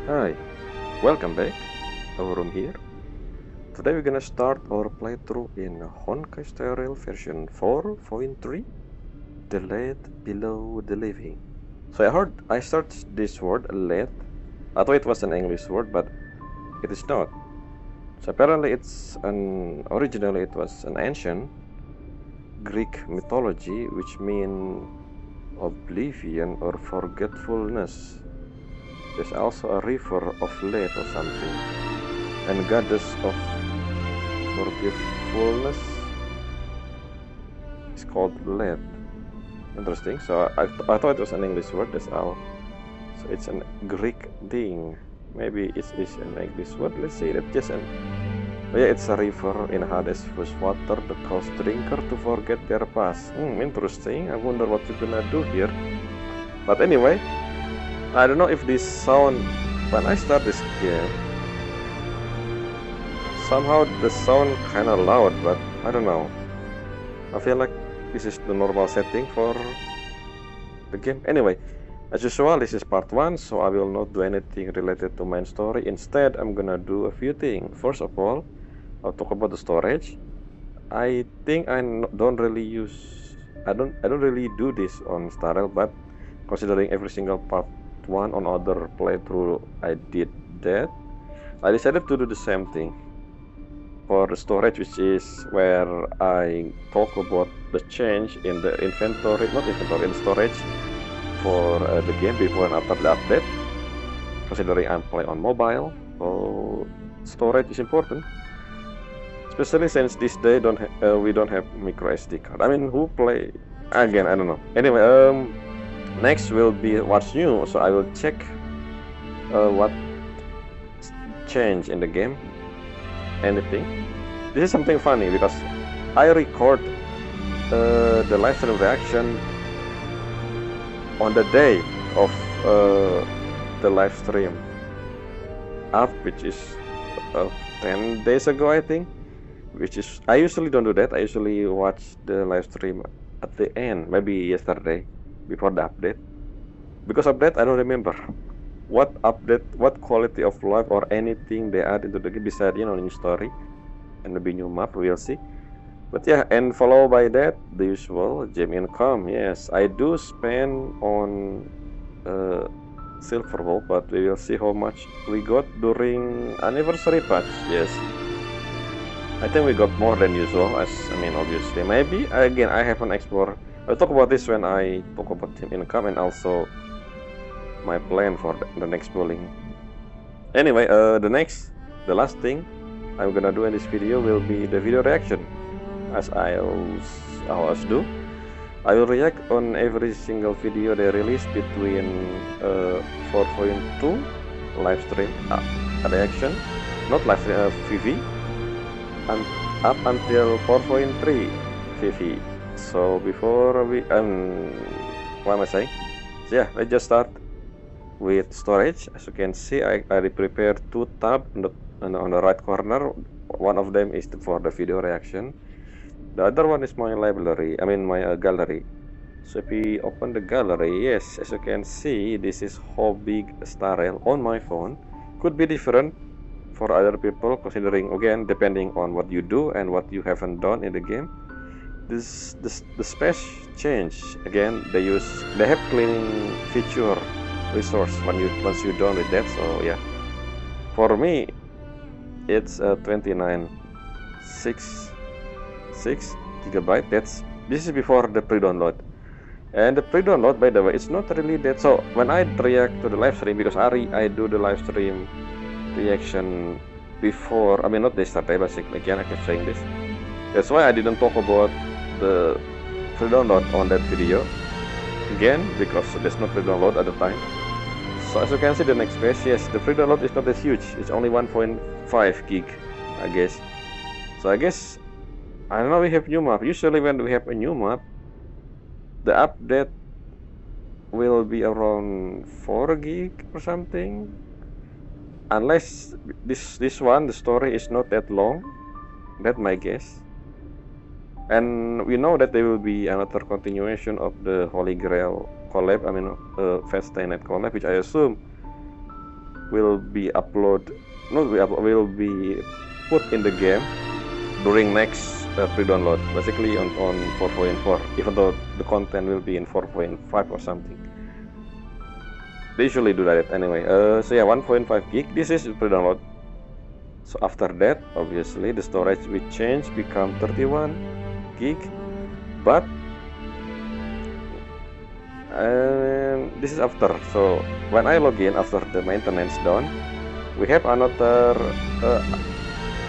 Hi, welcome back. Our room here. Today we're gonna start our playthrough in Honkai Star Rail version 4.3, the Lethe Below the Living. So I searched this word Lethe. I thought it was an English word, but it is not. So apparently originally it was an ancient Greek mythology, which means oblivion or forgetfulness. There's also a river of Lethe or something, and goddess of forgetfulness is called Lethe. Interesting. So I thought it was an English word. That's all. So it's a Greek thing. Maybe it is an English word. Let's see. That's just an. Oh yeah, it's a river in Hades whose water the coast drinker to forget their past. Interesting. I wonder what we're gonna do here. But anyway, I don't know if this sound when I start this game. Somehow the sound kinda loud, but I don't know. I feel like this is the normal setting for the game. Anyway, as usual, this is part 1, so I will not do anything related to main story. Instead, I'm gonna do a few things. First of all, I'll talk about the storage. I think I don't really do this on Star Rail, but considering every single part 1 on other playthrough I did that, I decided to do the same thing for the storage, which is where I talk about the change in the in storage for the game before and after the update. Considering I'm playing on mobile, so storage is important, especially since this day we don't have micro SD card. I mean, who play again? I don't know. Anyway, next will be what's new. So I will check what changed in the game. Anything. This is something funny because I record the live stream reaction on the day of the live stream up, which is 10 days ago, I think. Which is I usually don't do that. I usually watch the live stream at the end, maybe yesterday before the update. Because of that, I don't remember what update, what quality of life or anything they add into the game besides new story and maybe new map. We'll see. But yeah, and followed by that the usual gem income. Yes, I do spend on silver vault, but we will see how much we got during anniversary patch. Yes, I think we got more than usual, obviously. Maybe again I haven't explored. I'll talk about this when I talk about gem income and also my plan for the next bowling. Anyway, the last thing I'm gonna do in this video will be the video reaction, as I always do. I will react on every single video they release between 4.2 live stream reaction, not live stream VV, and up until 4.3 VV. So before we what am I saying? So yeah, let's just start with storage. As you can see, I prepared 2 tabs on the right corner. One of them is for the video reaction. The other one is my library, my gallery. So if we open the gallery, yes, as you can see, this is how big Star Rail on my phone. Could be different for other people, considering again depending on what you do and what you haven't done in the game. The space change again. They have cleaning feature resource once you're done with that. So yeah, for me it's 29.66 gigabyte. This is before the pre-download, and the pre-download, by the way, it's not really that. So when I react to the live stream, because I do the live stream reaction before, not yesterday, basically. Again, I keep saying this. That's why I didn't talk about the pre-download on that video again, because there's no pre-download at the time. So as you can see, the next page, yes, the pre-download is not that huge. It's only 1.5 gig, I guess. So I guess, I don't know, we have new map. Usually when we have a new map, the update will be around 4 gig or something. Unless this one, the story is not that long. That's my guess. And we know that there will be another continuation of the Holy Grail collab, Fast Stay Night collab, which I assume will be will be put in the game during next pre-download, basically on 4.4, even though the content will be in 4.5 or something. They usually do that anyway. So yeah, 1.5 gig. This is pre-download. So after that, obviously the storage will change, become 31 gig. But this is after. So when I log in after the maintenance done, we have another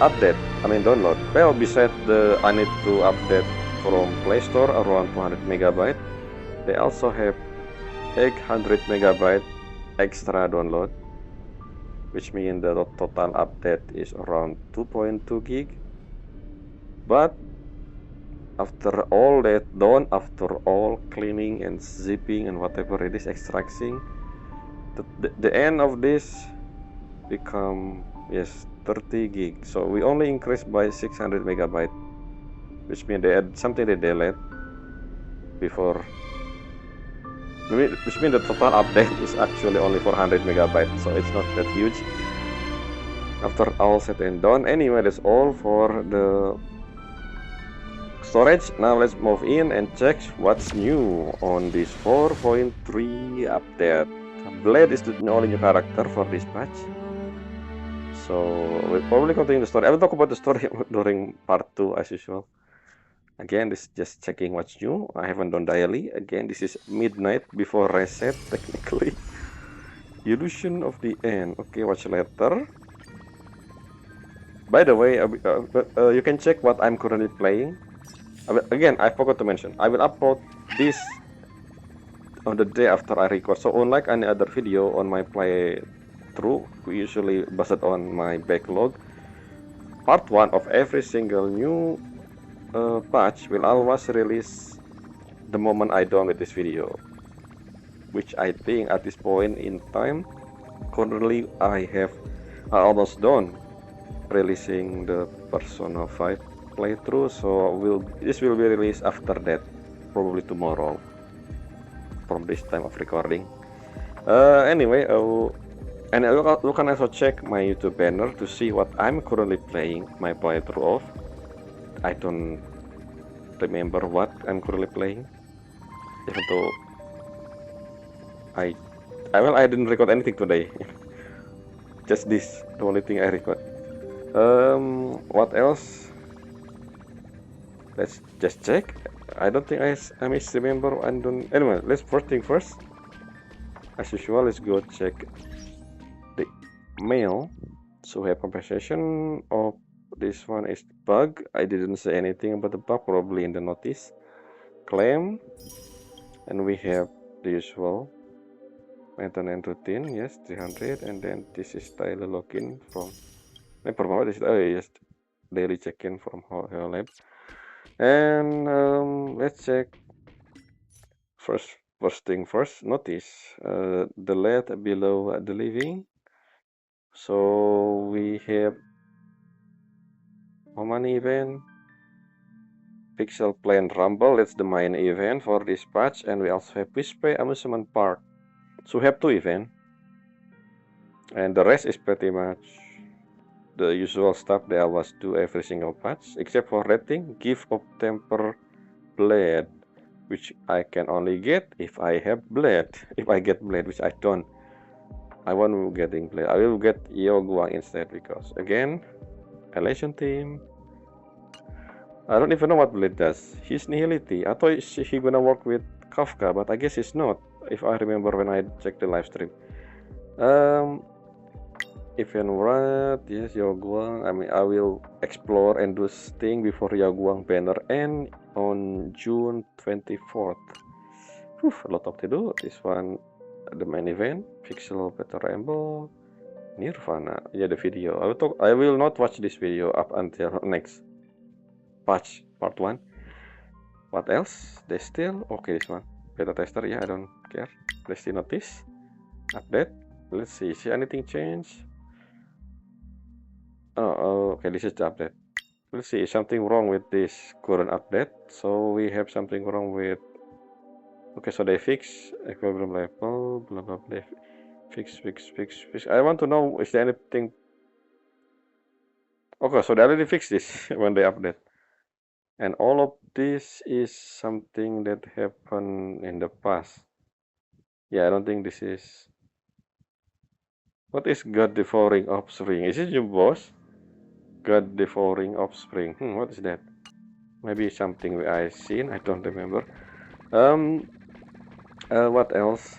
update. Download. Well, besides I need to update from Play Store around 200 megabyte. They also have 800 megabyte extra download, which means the total update is around 2.2 gig. But after all that done, after all cleaning and zipping and whatever it is, extracting, the end of this become 30 gig. So we only increased by 600 megabyte, which means they add something they delete before. Which means the total update is actually only 400 megabyte, so it's not that huge. After all said and done, anyway, that's all for the storage. Now let's move in and check what's new on this 4.3 update. Blade is the only new character for this patch. So we'll probably continue the story. I will talk about the story during part 2 as usual. Again, this is just checking what's new. I haven't done daily. Again, this is midnight before reset, technically. Illusion of the End. Okay, watch later. By the way, you can check what I'm currently playing. Again, I forgot to mention, I will upload this on the day after I record. So unlike any other video on my playthrough, we usually based on my backlog. Part 1 of every single new patch will always release the moment I done with this video, which I think at this point in time, currently I almost done releasing the Persona 5 playthrough. So this will be released after that, probably tomorrow from this time of recording. Anyway, and you can also check my YouTube banner to see what I'm currently playing my playthrough of. I don't remember what I'm currently playing, even though I didn't record anything today. Just this, the only thing I record. What else? Let's just check. I don't think I misremember. I don't. Anyway, let's first thing first. As usual, let's go check the mail. So we have compensation of this one is bug. I didn't say anything about the bug, probably in the notice. Claim, and we have the usual maintenance routine. Yes, 300, and then this is daily login from. This is daily check-in from Rail Lab. And let's check first thing first. Notice the Lethe Below the Living. So we have how many event? Pixel Plane Rumble, that's the main event for this patch, and we also have Whisper Amusement Park. So we have 2 events, and the rest is pretty much the usual stuff they always do every single patch, except for rating, Gift of Temper Blade, which I can only get if I have Blade. If I get Blade, which I don't. I won't be getting Blade. I will get Yoguang instead, because again, Elation Team. I don't even know what Blade does. He's Nihility. I thought he gonna work with Kafka, but I guess he's not, if I remember when I checked the live stream. Event Wrath, yes, Yoguang. I will explore and do thing before Yoguang banner end on June 24th. Whew, a lot of to do. This one, the main event, Pixel Better Ramble, Nirvana. Yeah, the video. I will not watch this video up until next patch, part 1. What else? They still okay. This one, beta tester. Yeah, I don't care. Let's see notice, update. Let's see. See anything change? Oh, okay. This is the update. Let's see. Something wrong with this current update. So we have something wrong with. Okay, so they fix equilibrium level. Blah blah blah. Fix. I want to know, is there anything... Okay, so they already fixed this when they update. And all of this is something that happened in the past. Yeah, I don't think this is... What is God devouring offspring? Is it your boss? God devouring offspring. What is that? Maybe something I seen, I don't remember. What else?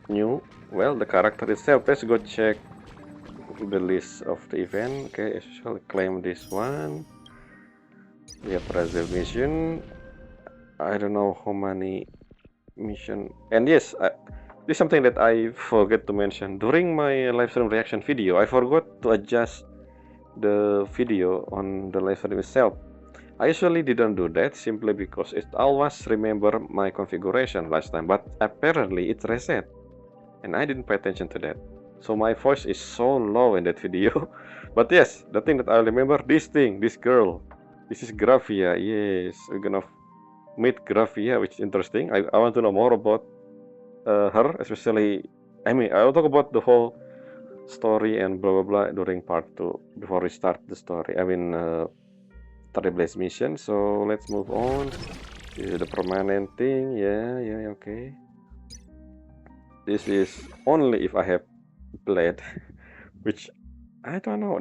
New? Well, the character itself. Let's go check the list of the event. Okay, I shall claim this one. Rail Trailblaze Mission. I don't know how many mission. And yes, this is something that I forgot to mention during my live stream reaction video. I forgot to adjust the video on the live stream itself. I usually didn't do that simply because it always remember my configuration last time, but apparently it reset and I didn't pay attention to that. So my voice is so low in that video. But yes, the thing that I remember, this girl, this is Gravia. Yes, we're gonna meet Gravia, which is interesting. I want to know more about her, especially, I mean, I'll talk about the whole story and blah blah blah during part 2 before we start the story. I mean, Trailblaze Mission. So let's move on. This is the permanent thing. Yeah, okay. This is only if I have blade, which I don't know.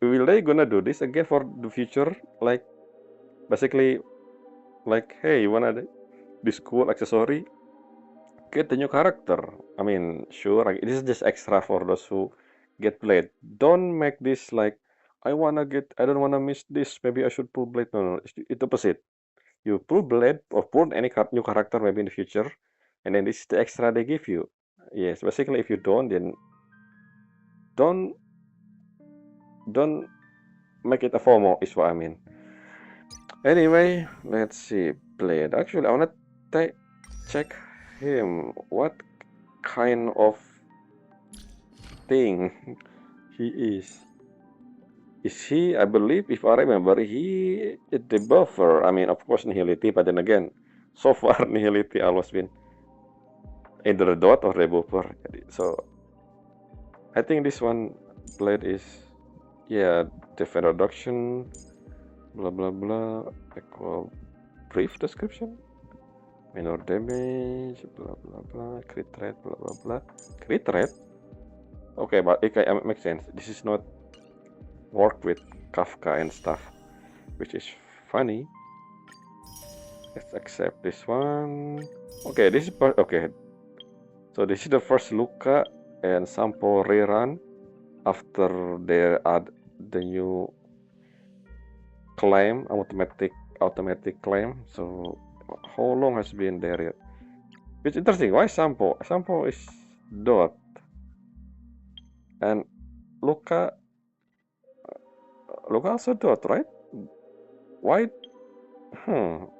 Will they gonna do this again for the future? Like, basically, like, hey, you wanna this cool accessory? Get the new character. I mean, sure, like, this is just extra for those who get blade. Don't make this like, I don't wanna miss this. Maybe I should pull blade. No, it's opposite. You pull blade or pull any new character maybe in the future, and then this is the extra they give you. Yes, basically, if you don't, then don't make it a FOMO is what I mean. Anyway, let's see. Blade. Actually, I wanna check him. What kind of thing he is? Is he? I believe, if I remember, he is the buffer. I mean, of course, nihility, but then again, so far nihility always been either a dot or a buffer. So I think this one blade is, yeah, defense reduction, blah blah blah, equal brief description, minor damage, blah blah blah, crit rate, blah blah blah, crit rate. Okay, but it makes sense. This is not work with Kafka and stuff, which is funny. Let's accept this one. Okay, this is okay. So this is the first Luca and sample rerun after they add the new claim, automatic claim. So how long has been there yet? It's interesting. Why sample? Sample is dot, and Luca also dot, right? Why?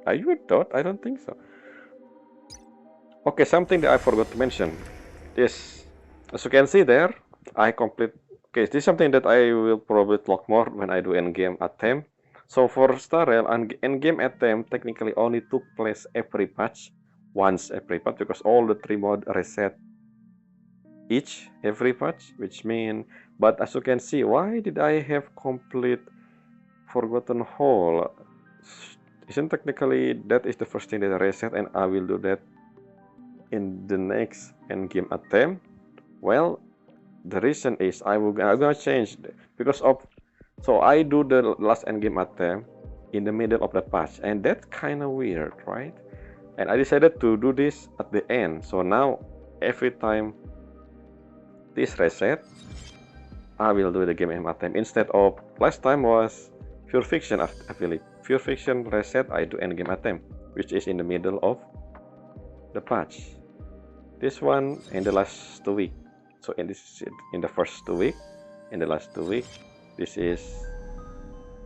Are you a dot? I don't think so. Okay, something that I forgot to mention. Yes, as you can see there, I complete. Okay, this is something that I will probably talk more when I do endgame attempt. So for Star Rail, endgame attempt technically only took place every patch, once every patch, because all the 3 mods reset every patch, which mean. But as you can see, why did I have complete Forgotten Hole? Isn't technically that is the first thing that I reset, and I will do that in the next endgame attempt. Well, the reason is I'm gonna change because of, so I do the last endgame attempt in the middle of the patch, and that's kind of weird, right? And I decided to do this at the end. So now every time this reset, I will do the game attempt instead of last time was Pure Fiction. I believe Pure Fiction reset, I do endgame attempt, which is in the middle of the patch. This one in the last 2 weeks. So in the first 2 weeks, in the last 2 weeks, this is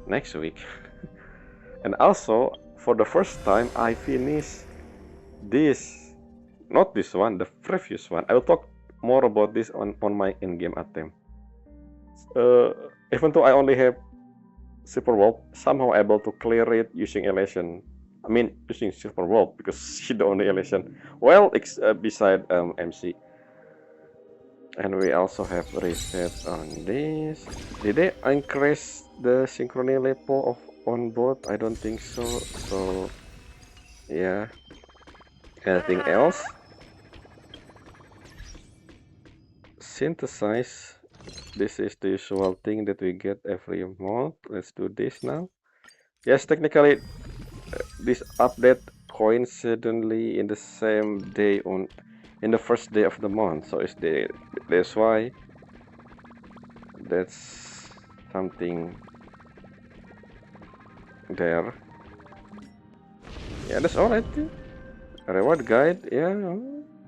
next week. And also for the first time I finished this, not this one, the previous one. I will talk more about this on my in-game attempt. Even though I only have Silver Wolf, somehow able to clear it using elation. I mean, using Silver Wolf because she's the only elation. Well, beside MC. And we also have reset on this. Did they increase the synchrony level of on board? I don't think so. So yeah. Anything else? Synthesize. This is the usual thing that we get every month. Let's do this now. Yes, technically this update coincidentally in the same day in the first day of the month. So that's why that's something there. Yeah, that's all I think. Reward guide, yeah,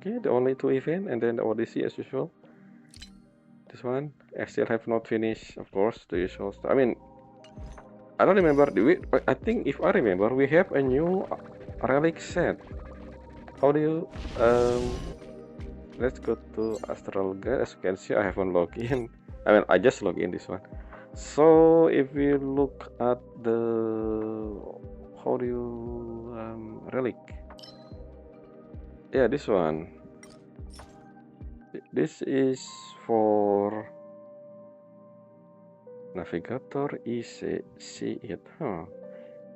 okay, the only 2 events, and then the Odyssey as usual. This one, I still have not finished, of course, the usual stuff. I mean, I don't remember, I think if I remember, we have a new relic set. How do you, let's go to Astral Guide. As you can see, I haven't logged in. I mean, I just logged in this one. So, if we look at the, how do you, relic? Yeah, this one. This is for navigator see it. Huh.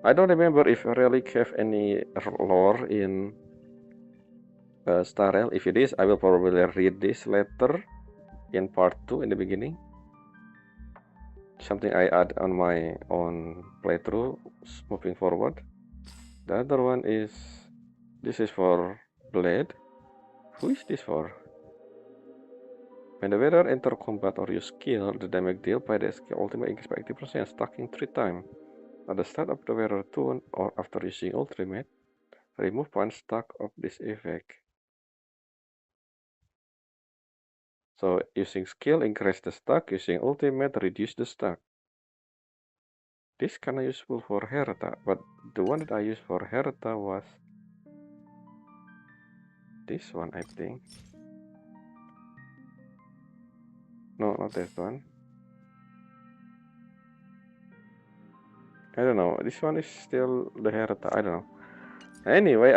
I don't remember if relic have any lore in Star Rail. If it is, I will probably read this later in part 2 in the beginning. Something I add on my own playthrough moving forward. The other one is, this is for Blade. Who is this for? When the wearer enter combat or use skill, the damage dealt by the skill ultimate increase by 80%, stacking 3 times. At the start of the wearer turn or after using ultimate, remove 1 stack of this effect. So using skill increase the stack, using ultimate reduce the stack. This kinda useful for Herta, but the one that I used for Herta was this one, I think. No, not this one. I don't know. This one is still the Herta. I don't know. Anyway,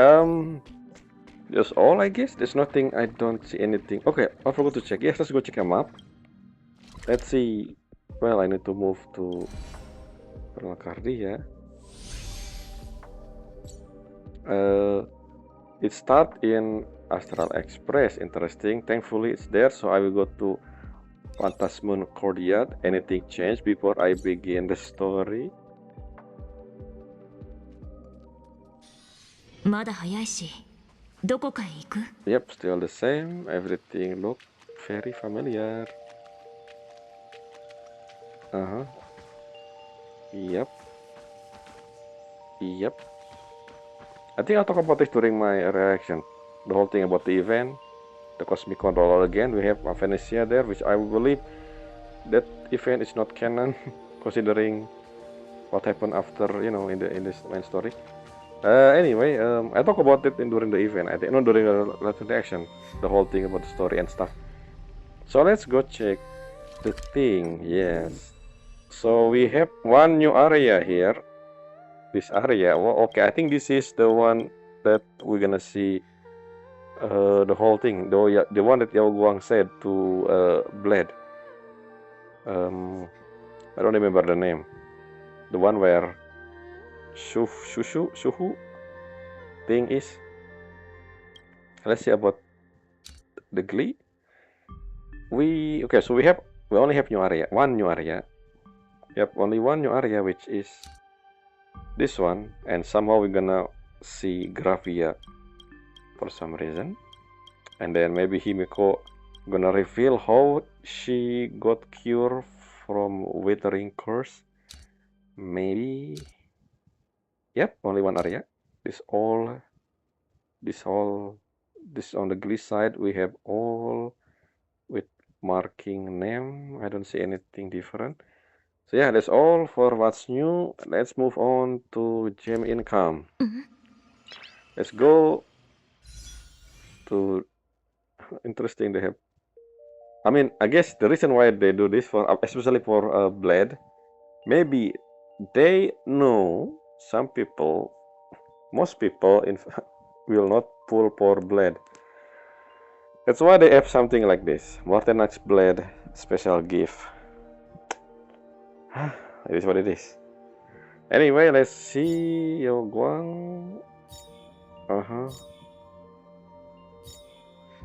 that's all, I guess. There's nothing. I don't see anything. Okay, I forgot to check. Yes, let's go check a map. Let's see. Well, I need to move to Purwakarta. It starts in Astral Express. Interesting. Thankfully, it's there. So I will go to Phantasmoon Courtyard. Anything changed before I begin the story? Yep, still the same. Everything look very familiar. Yep. Yep. I think I'll talk about this during my reaction. The whole thing about the event, the Cosmic Controller again. We have Venetia there, which I believe that event is not canon, considering what happened after, in this main story. Anyway, I talk about it during the event. I think not during the Let's reaction. The whole thing about the story and stuff. So let's go check the thing. Yes. So we have one new area here. This area. Well, okay, I think this is the one that we're gonna see the whole thing. The one that Yao Guang said to Blade. I don't remember the name. The one where Shuhu thing is. Let's see about the Glee. So we only have one new area. Yep, only one new area, which is this one, and somehow we're gonna see Gravia for some reason, and then maybe Himiko gonna reveal how she got cured from Withering Curse. Maybe. Yep, only one area. This on the Glee side we have all with marking name. I don't see anything different. So yeah, that's all for what's new. Let's move on to gem income. Let's go to interesting. They have. I mean, I guess the reason why they do this especially for Blade, maybe they know most people will not pull for Blade. That's why they have something like this. Mortenax Blade special gift. It is what it is. Anyway, let's see Yo Guang.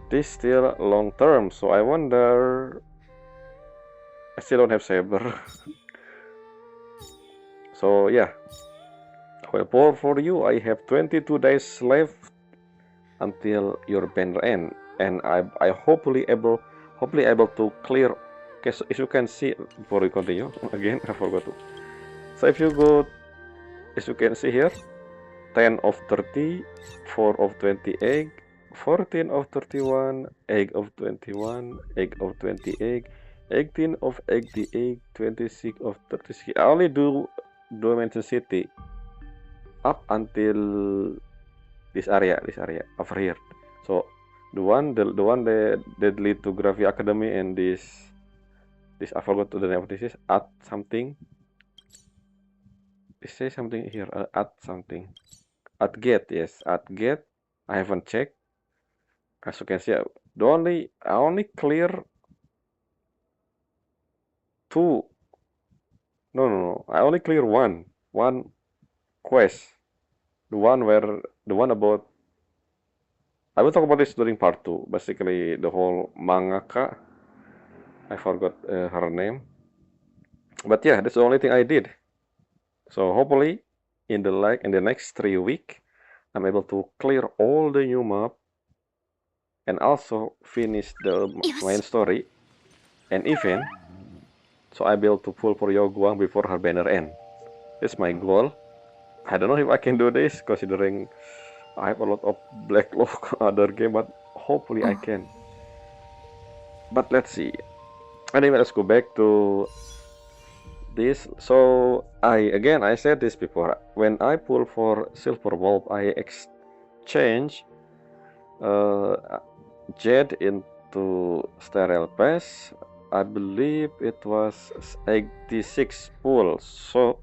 This still long term, so I wonder. I still don't have saber. So yeah. Well, for you, I have 22 days left until your banner end, and I hopefully able to clear. Okay, so if you can see before we continue again, I forgot to. So if you go, as you can see here, 10 of 30, 4 of 20 egg, 14 of 31, egg of 21, egg of 20 egg, 18 of 80 egg, 26 of 36. I only do Dimension City up until this area over here. So the one that lead to Gravy Academy and this I forgot the name of this is add something. It says something here. Add something. Add gate, yes, add gate. I haven't checked. As you can see, I only clear two. No. I only clear one quest. The one about. I will talk about this during part 2. Basically, the whole mangaka. I forgot her name. But yeah, that's the only thing I did. So hopefully, in the next 3 weeks, I'm able to clear all the new map and also finish the main story and event. So I'll be able to pull for Yoguang before her banner end. That's my goal. I don't know if I can do this considering I have a lot of backlog other game, but hopefully I can. But let's see. Anyway, let's go back to this. So I said this before. When I pull for Silver Wolf, I exchange Jade into Sterile Pass. I believe it was 86 pulls. So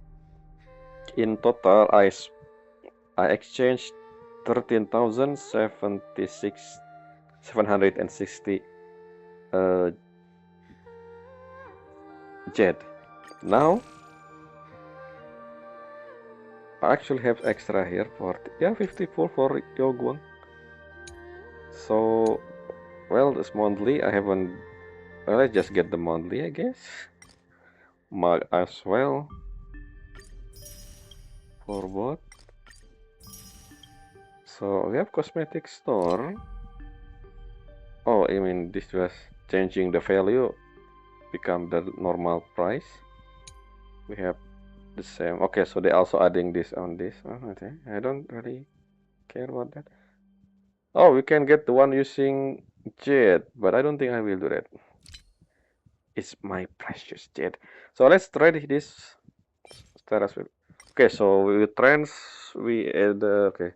in total, I exchanged 13,760 Jade. Now I actually have extra here for 50 pull for Yoguang. So well, this monthly I haven't. Well, let's just get the monthly, I guess. Mag as well. For what? So we have cosmetic store. Oh, I mean this was changing the value, become the normal price. We have the same. Okay, so they also adding this on this. Oh, okay. I don't really care about that. Oh, we can get the one using Jet, but I don't think I will do that. It's my precious Jet. So let's try this. Okay, so we add okay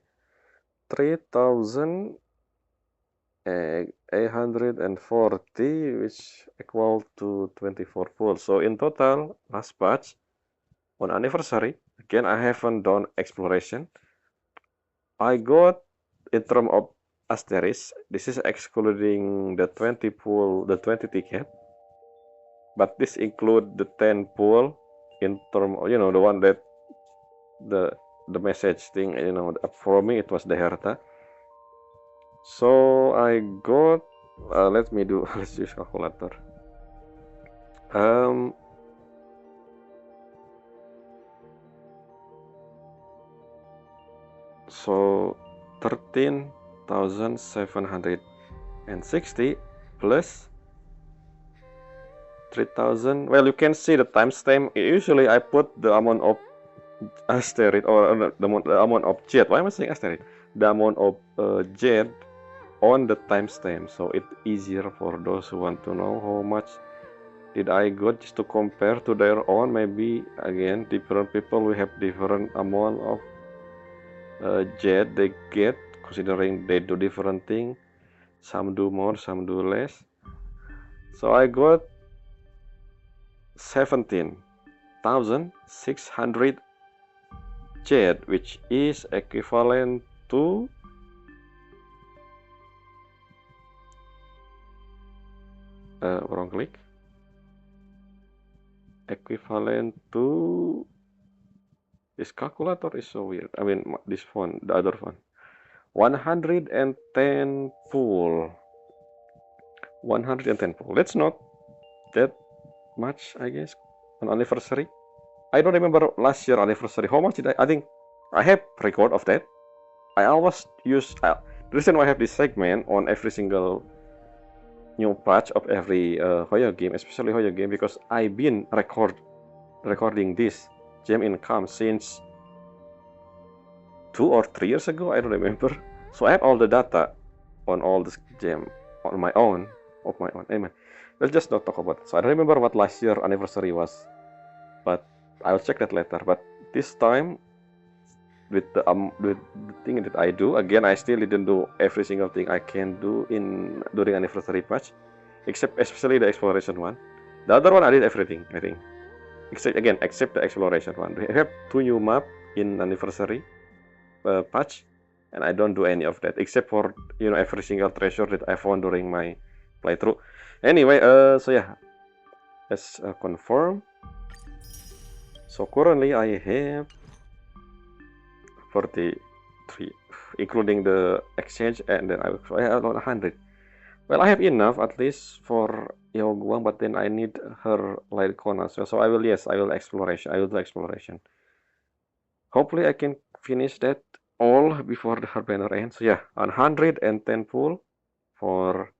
3,840, which equal to 24 full. So in total, last batch on anniversary. Again, I haven't done exploration. I got in terms of asterisk. This is excluding the 20 pool, the 20 ticket. But this include the 10 pool in term, the one that the message thing, for me it was the Herta. So I got, let's use calculator. So 13,760 plus 3,000. Well, you can see the timestamp. Usually I put the amount of asteroid or the amount of jet. Why am I saying asteroid? The amount of jet on the timestamp, so it's easier for those who want to know how much did I got, just to compare to their own. Maybe again, different people will have different amount of jet they get, considering they do different thing. Some do more, some do less. So I got 17,600 jet, which is equivalent to wrong click. Equivalent to this calculator is so weird. I mean, this phone, the other phone. 110 pull. 110 pull. That's not that much, I guess, on anniversary. I don't remember last year anniversary. How much did I think I have record of that. I always use the reason why I have this segment on every single new patch of every Hoyo game, especially Hoyo game, because I've been recording this gem income since 2 or 3 years ago. I don't remember. So I have all the data on all this gem on my own, of my own. Anyway, let's just not talk about it. So I don't remember what last year anniversary was, but I'll check that later. But this time, with the thing that I do, again, I still didn't do every single thing I can do during anniversary patch, except especially the exploration one. The other one I did everything, I think, except the exploration one. We have 2 new map in anniversary patch, and I don't do any of that except for every single treasure that I found during my playthrough. Anyway, so yeah, let's confirm. So currently I have 43, including the exchange, and then I have 100. Well, I have enough at least for Yaoguang, but then I need her light cone as well. So I will do exploration. Hopefully I can finish that all before the her banner ends. So yeah, 110 pull for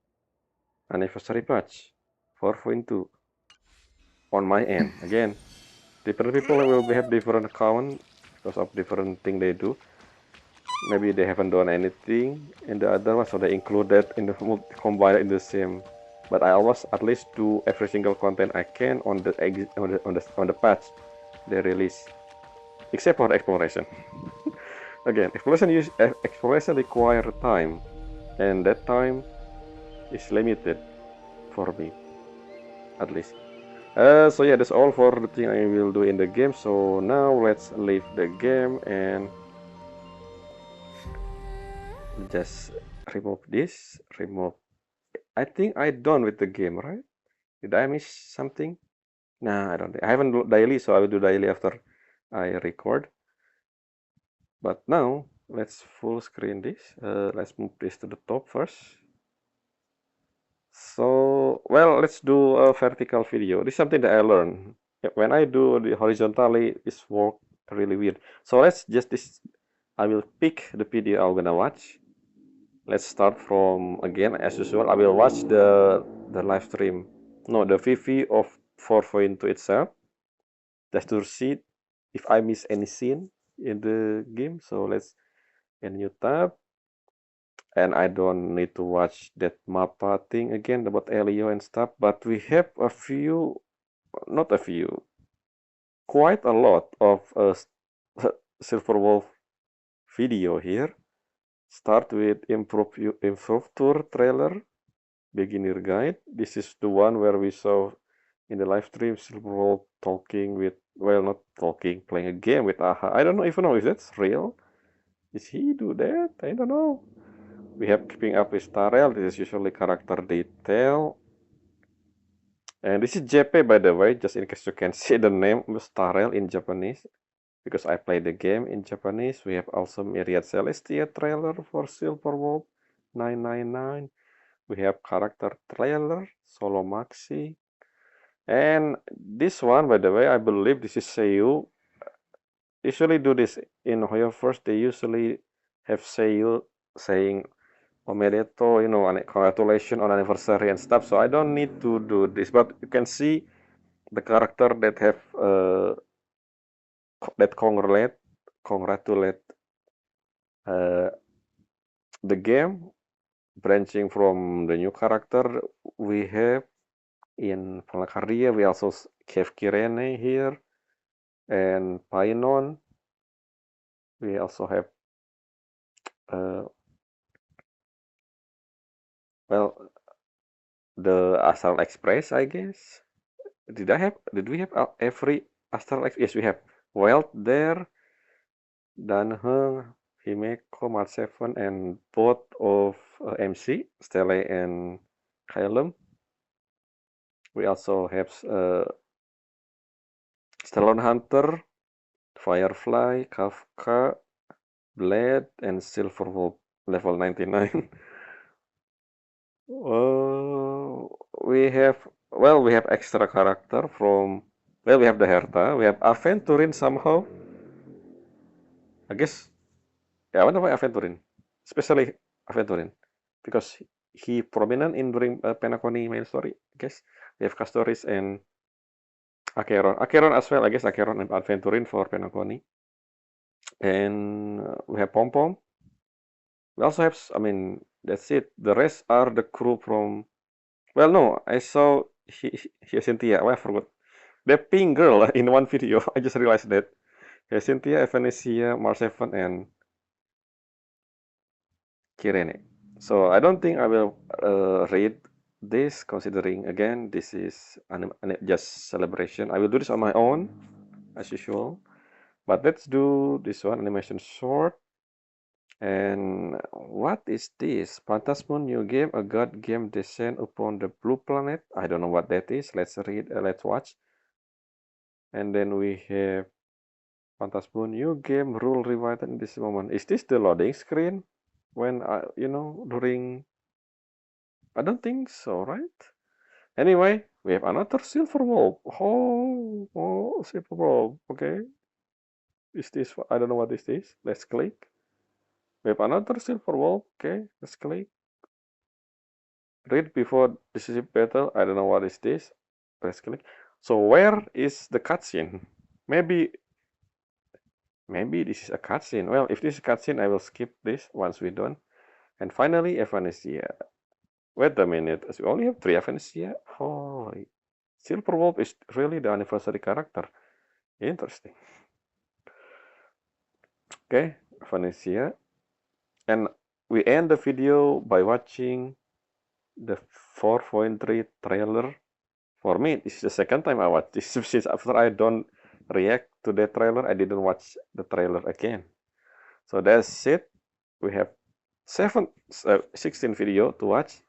anniversary patch 4.2 on my end. Again, different people will have different account because of different thing they do. Maybe they haven't done anything in the other one, so they include that in the combine in the same. But I always at least do every single content I can on the patch they release, except for exploration. Again, exploration require time, and that time is limited for me, at least. So yeah, that's all for the thing I will do in the game. So now let's leave the game and just remove this. I think I done with the game, right? Did I miss something? Nah, I don't think. I haven't do daily, so I will do daily after I record. But now let's full screen this. Let's move this to the top first. So, well, let's do a vertical video. This is something that I learned. When I do the horizontally, this work really weird. So let's just I will pick the video I'm gonna watch. Let's start from again as usual. I will watch the live stream. No, the VV of 4.2 itself. Just to see if I miss any scene in the game. So let's a new tab. And I don't need to watch that mappa thing again about Elio and stuff, but we have a few, not a few, quite a lot of Silver Wolf video here. Start with Improve Tour trailer, beginner guide. This is the one where we saw in the live stream Silver Wolf talking with, well, not talking, playing a game with Aha. I don't even know if that's real. Is he do that? I don't know. We have keeping up with Starrel. This is usually character detail. And this is JP, by the way, just in case you can see the name Starrel in Japanese, because I played the game in Japanese. We have also Myriad Celestia trailer for Silver Wolf 999. We have character trailer, Solo Maxi. And this one, by the way, I believe this is Seiyu. Usually do this in hoyoverse. They usually have Seiyu saying Omedeto, congratulations on anniversary and stuff. So I don't need to do this, but you can see the character that have that congratulate the game, branching from the new character we have in Palacaria. We also have Kirene here and Painon. We also have well, the Astral Express, I guess. Did we have every Astral Express? Yes, we have Wild there, Danheng, Himeko, Mat7, and both of MC, Stele and Kylum. We also have Stallone Hunter, Firefly, Kafka, Blade, and Silverwolf level 99. We have, well, we have extra character from, well, we have the Herta, we have Aventurin somehow. I guess, yeah, I wonder why Aventurin, especially Aventurin, because he prominent in during Penacony main story, I guess. We have Castoris and Acheron. Acheron as well, I guess Acheron and Aventurin for Penacony. And we have Pom Pom. We also have, I mean, that's it. The rest are the crew from, well, no, I saw Cynthia. Oh, I forgot. The pink girl in one video. I just realized that. Cynthia, Evanesia, Marseven, and Kirene. So I don't think I will read this, considering again this is just celebration. I will do this on my own, as usual. But let's do this one, animation short. And what is this? Phantasmoon new game, a god game descent upon the blue planet. I don't know what that is. Let's read, let's watch. And then we have Phantasmoon new game rule rewritten in this moment. Is this the loading screen? When during, I don't think so, right? Anyway, we have another silver wolf. Oh, silver wolf. Okay. Is this, I don't know what is this. Let's click. We have another silver wolf. Okay, let's click. Read before decisive battle. I don't know what is this. Let's click. So where is the cutscene? Maybe this is a cutscene. Well, if this is a cutscene, I will skip this once we're done. And finally, Evanesia. Wait a minute. We only have 3 Evanesia. Holy. Silver Wolf is really the anniversary character. Interesting. Okay, Evanesia. And we end the video by watching the 4.3 trailer. For me, this is the second time I watch this. Since after I don't react to the trailer, I didn't watch the trailer again. So that's it. We have 16 video to watch.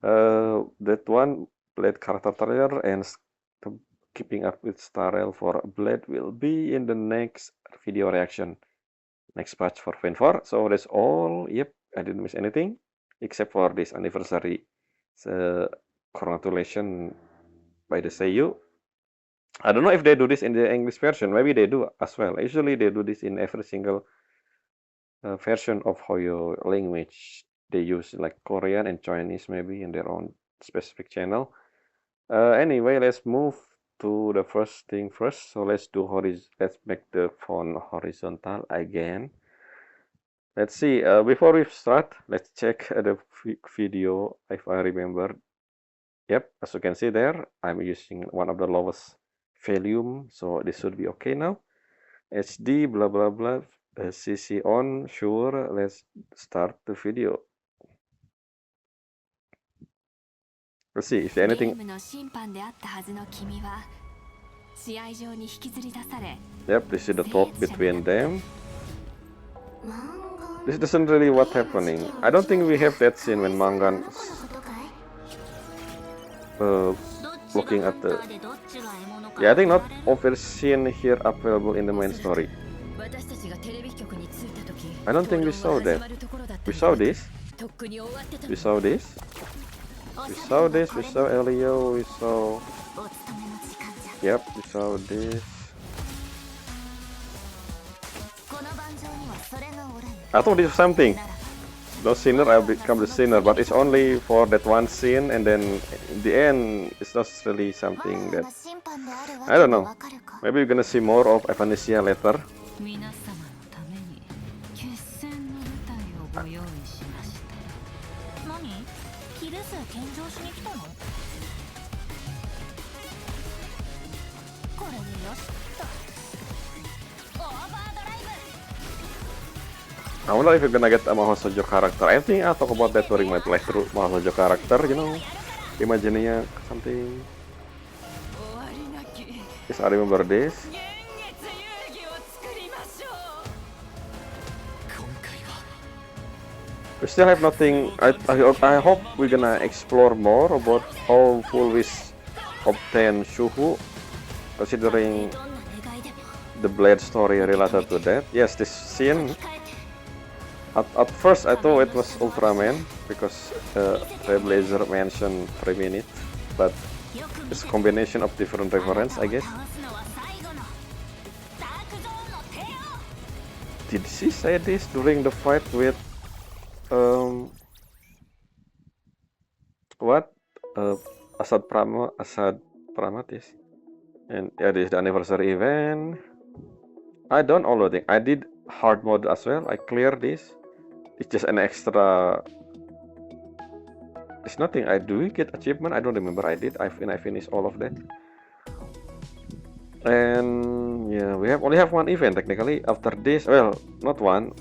That one, Blade character trailer and keeping up with Star Rail for Blade will be in the next video reaction. Next patch for Fan 4. So that's all. Yep, I didn't miss anything except for this anniversary. So, congratulations by the Seiyu. I don't know if they do this in the English version. Maybe they do as well. Usually they do this in every single version of Hoyo language. They use like Korean and Chinese maybe in their own specific channel. Anyway, let's move to the first thing first. So let's make the font horizontal again. Let's see. Before we start, let's check the video if I remember. Yep, as you can see there, I'm using one of the lowest volume, so this should be okay now. HD, blah blah blah. CC on, sure. Let's start the video. Let's see if anything. Yep, this is the talk between them. This doesn't really what's happening. I don't think we have that scene when Mangan looking at the. Yeah, I think not over scene here available in the main story. I don't think we saw that. We saw this. We saw this. We saw this. We saw Elio. We saw. Yep, we saw this. I thought this was something. No sinner, I'll become the sinner, but it's only for that one scene, and then in the end, it's not really something that. I don't know. Maybe we're gonna see more of Evanesia later. I wonder if you're gonna get a Mahosojo character. I think I'll talk about that during my playthrough. Mahosojo character, imagining something. Yes, I remember this. We still have nothing. I hope we're gonna explore more about how full wish obtain Shuhu, considering the blade story related to that. Yes, this scene, at first I thought it was Ultraman, because Trailblazer mentioned 3 minutes, but it's a combination of different reference, I guess. Did she say this during the fight with what? Asad Pramatis. And yeah, this is the anniversary event. I don't all the thing. I did hard mode as well. I cleared this. It's just an extra. It's nothing. I do get achievement. I don't remember. I did. I finished all of that. And yeah, we only have one event technically. After this, well, not one,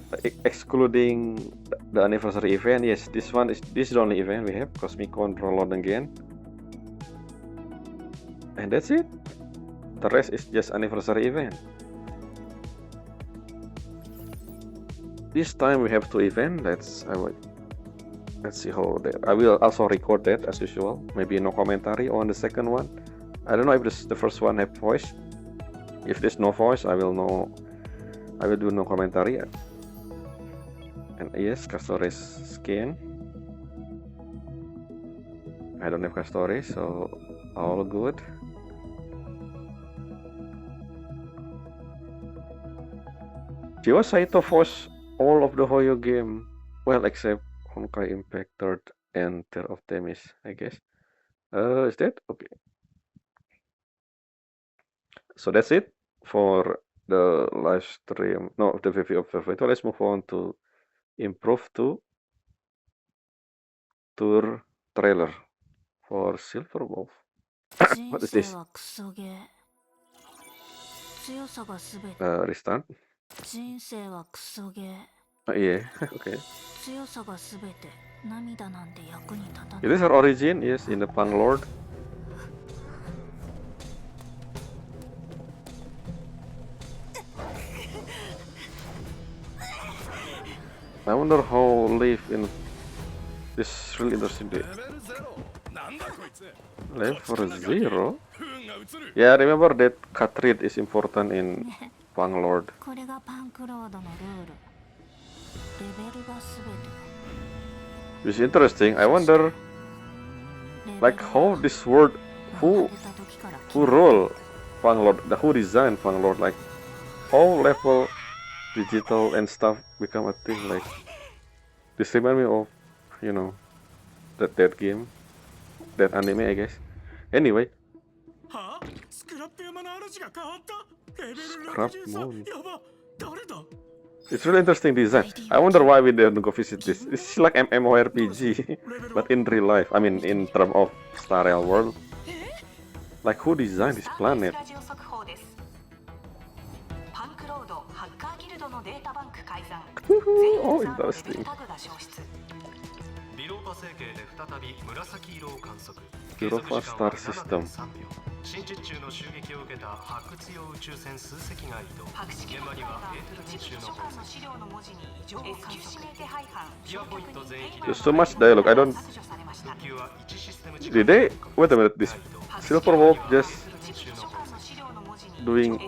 excluding the anniversary event. Yes, this is the only event we have. Cosmic Control again, and that's it. The rest is just anniversary event. This time we have 2 events. Let's see how that. I will also record that as usual. Maybe no commentary on the second one. I don't know if the first one have voice. If there's no voice, I will do no commentary. And yes, Castores skin. I don't have Castores, so all good. Jiwa Saito voiced all of the Hoyo game, well, except Honkai Impact 3rd and Tear of Themis, I guess. Is that okay? So that's it for the live stream. No, the review of Vervito. Let's move on to improve to tour trailer for Silver Wolf. What is this? Restart. Oh, yeah, okay. It is her origin, yes, in the Punk Lord. I wonder how live in this really interesting day. Live for 0? Yeah, remember that cut rate is important in Punk Lord. It's interesting. I wonder, like, how this world, who role Punk Lord, who designed Punk Lord, like, how level digital and stuff become a thing. Like, this remind me of, you know, that game, that anime, I guess. Anyway, Scrap Moon. It's really interesting design. I wonder why we didn't go visit this. It's like MMORPG, but in real life. I mean, in terms of Star Rail world. Like, who designed this planet? Oh, interesting. Europa Star System. There's so much dialogue. I don't. Did they? Wait a minute. This Silver Wolf just doing.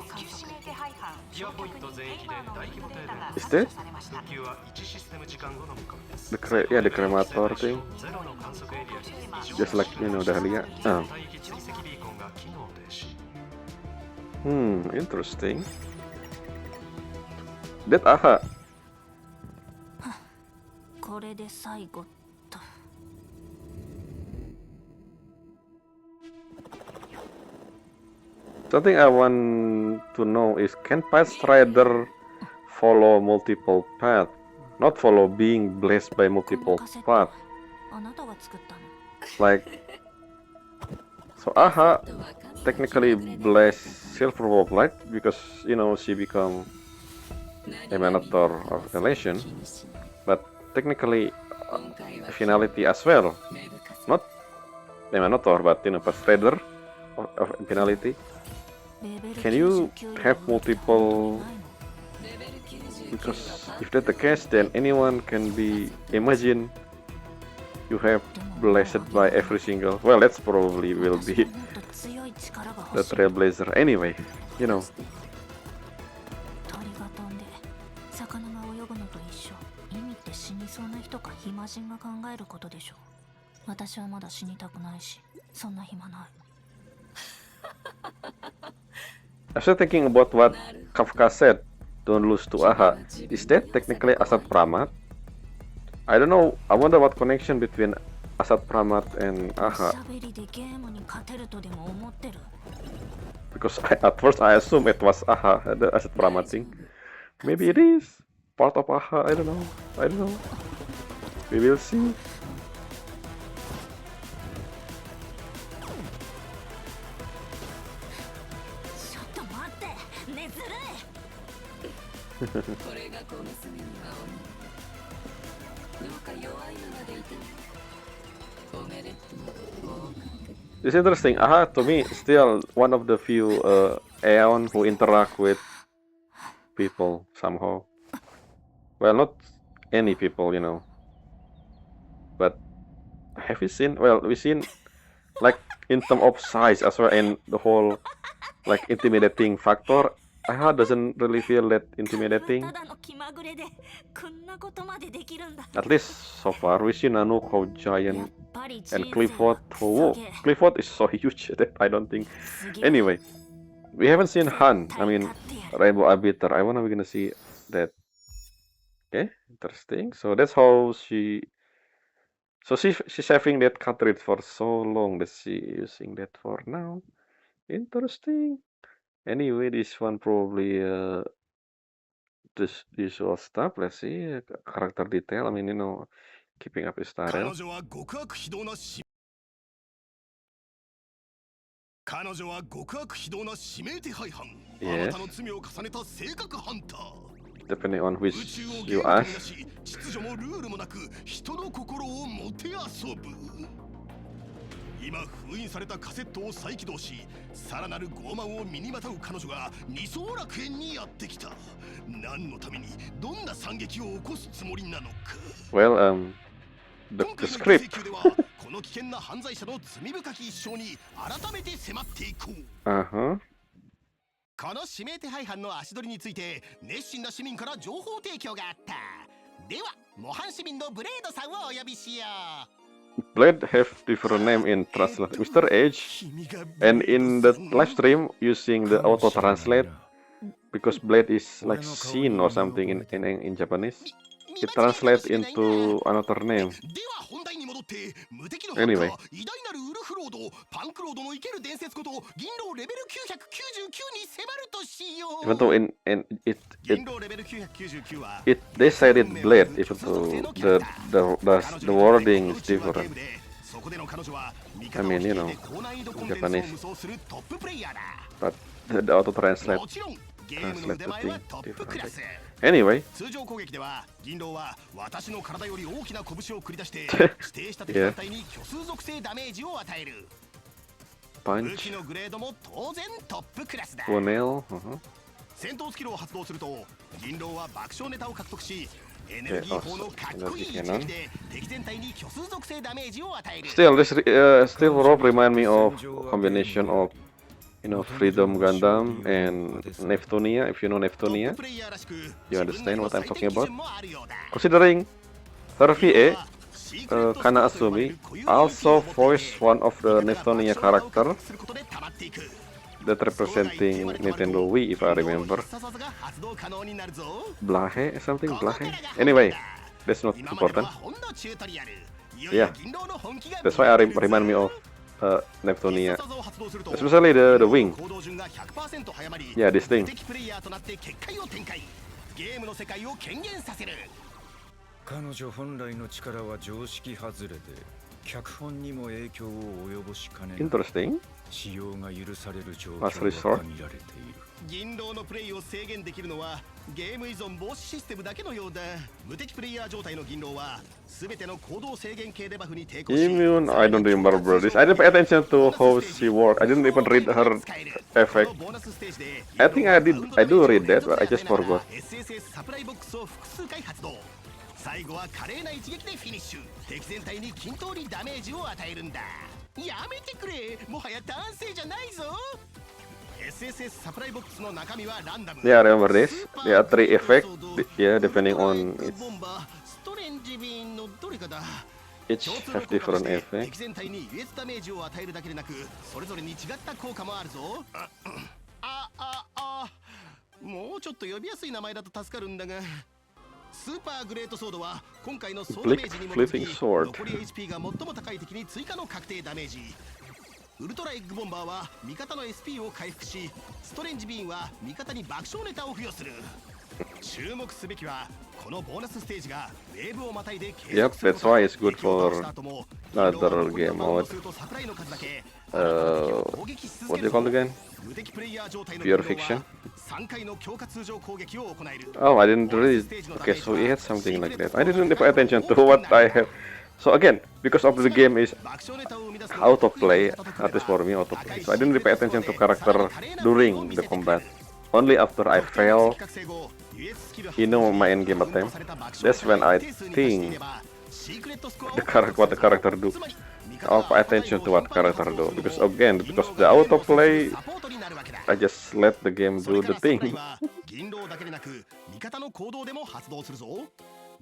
Is that? The cremator thing. Just like, you know, Dahlia. Interesting. That aha. Something I want to know is, can Path Strider follow multiple paths? Not follow being blessed by multiple paths. Like, so aha technically blessed Silver Wolf, right? Because, you know, she become emanator of relation, but technically finality as well. Not emanator, but, you know, Path Strider of finality. Can you have multiple? Because if that's the case, then anyone can be. Imagine You have blessed by every single. Well, that's probably will be the Trailblazer anyway. You know. 鳥が飛んで魚が泳ぐのと一緒。意味って死にそうな人か暇人が考えることでしょう。私はまだ死にたくないし、そんな暇ない。I'm still thinking about what Kafka said. Don't lose to Aha. Is that technically Asad Pramat? I don't know. I wonder what connection between Asad Pramat and Aha. Because at first I assumed it was Aha, the Asad Pramat thing. Maybe it is part of Aha. I don't know. I don't know. We will see. It's interesting. Aha, to me, still one of the few Aeon who interact with people somehow. Well, not any people, you know. But have we seen? Well, we've seen like in terms of size as well, and the whole like intimidating factor. Aha doesn't really feel that intimidating. At least so far, we see Nanook how giant and Clifford. Oh, Clifford is so huge that I don't think. Anyway, we haven't seen Han. I mean, Rainbow Arbiter. I wonder we're gonna see that. Okay, interesting. So that's how she. So she's having that cartridge for so long that she using that for now. Interesting. Anyway, this one probably this usual stuff. Let's see character detail. I mean, you know, keeping up his style. 彼女は極悪非道な指名手配犯。あ Yes. なたの罪を重ねた性格ハンター。 Depending on 宇 which 宙を you ゲーム ask. になし、秩序もルールもなく、人の心をもてあそぶ。今封印されたカセットを再起動し、さらなる傲慢を身にまとう彼女が二層楽園にやってきた。何のためにどんな惨劇を起こすつもりなのか。 Well, the 今回の script. 請求ではこの危険な犯罪者の罪深き一生に改めて迫っていこう。 Uh-huh. この指名手配犯の足取りについて熱心な市民から情報提供があった。では模範市民のブレードさんをお呼びしよう。 Blade have different name in translate. Mr. H, and in the live stream using the auto translate because Blade is like seen or something in Japanese. It translates into another name. では本題に戻って無敵の Anyway. 偉大なるウルフロードパンクロードの生ける伝説こと銀狼レベル999に迫るとしよう。 Even though in it 銀狼レベル999は they said it Blade, even though the wording is different. そこでの彼女は I mean, you know, 高難易度コン in テンツを Japanese. 無双するトッププレイヤーだ。 But the auto translate もちろんゲームの translate 腕 the 前は thing トップクラス。 Anyway, 通常攻撃では銀狼は私の体より大きな拳を繰り出して指定した敵艦隊に虚数属性ダメージを与える。武 punch, 器のグレードも当然トップクラスだ。 funnel. 戦闘スキルを発動すると銀狼は爆笑ネタを獲得しエネルギー砲のかっこいい一撃で敵全体に虚数属性ダメージを与える。 Still, this still rope remind me of combination of Freedom Gundam and Neptunia. If you know トッ Neptunia, ププレイヤーらしく you understand what I'm 自分なりの採 talking 点基 about. 準もあるようだ。 Considering her VA, Kana Asumi, also voiced one of the Neptunia character that representing Nintendo Wii, if I remember. Blahe, something Blahe. Anyway, that's not important. Yeah, that's why I remind me of Neptunia, especially the wing. Yeah, this thing. ゲームの世界を権限させる。彼女本来の力は常識外れで脚本にも影響を及ぼしかねない。 Interesting. 使用が許される状況 Last が resort. 限られている。銀狼のプレイを制限できるのはゲーム依存防止システムだけのようだ。無敵プレイヤー状態の銀狼は全ての行動制限系デバフに抵抗し Immune, I don't remember this. I didn't pay attention to how she worked. I didn't even read her effect. I think I do read that, but I just forgot. SSS サプライボックスを複数回発動。最後は華麗な一撃でフィニッシュ。敵全体に均等にダメージを与えるんだ。やめてくれ、もはや男性じゃないぞ。 SSS サプライボックスの中身はランダム。 Yeah, remember this? There are 3 effects, yeah, depending on ボンバー、ストレンジビーンのどれかだ。 each have different 敵 effects. 全体に優越ダメージを与えるだけでなく、それぞれに違った効果もあるぞ。もうちょっと呼びやすい名前だと助かるんだが、スーパーグレートソードは今回の総ダメージに基づき残り HP が最も高い敵に追加の確定ダメージ。ウルトラエッグボンバーは味方の SP を回復し、ストレンジビーンは味方に爆笑ネタを付与する。注目すべきはこのボーナスステージがウェーブをまたいで継 Yep, 続する that's こと。 why it's good for 敵を倒した後も another game mode. するとサプライの数だけ What do you call it again? 無敵プレイヤー状態の Pure ギルドは fiction? 3回の強化通常攻撃を行える。 Oh, I didn't read. Okay, so he had something like that. I didn't pay attention to what I have. So again, because of the game is 爆笑ネタを生み出す autoplay, at least for me autoplay. So I didn't pay attention to character during the combat. Only after I fail, my end game attempt. That's when I think what the character do. I'll pay attention to what character do. Because again, because of the autoplay, I just let the game do the thing. 銀狼だけでなく味方の行動でも発動するぞ。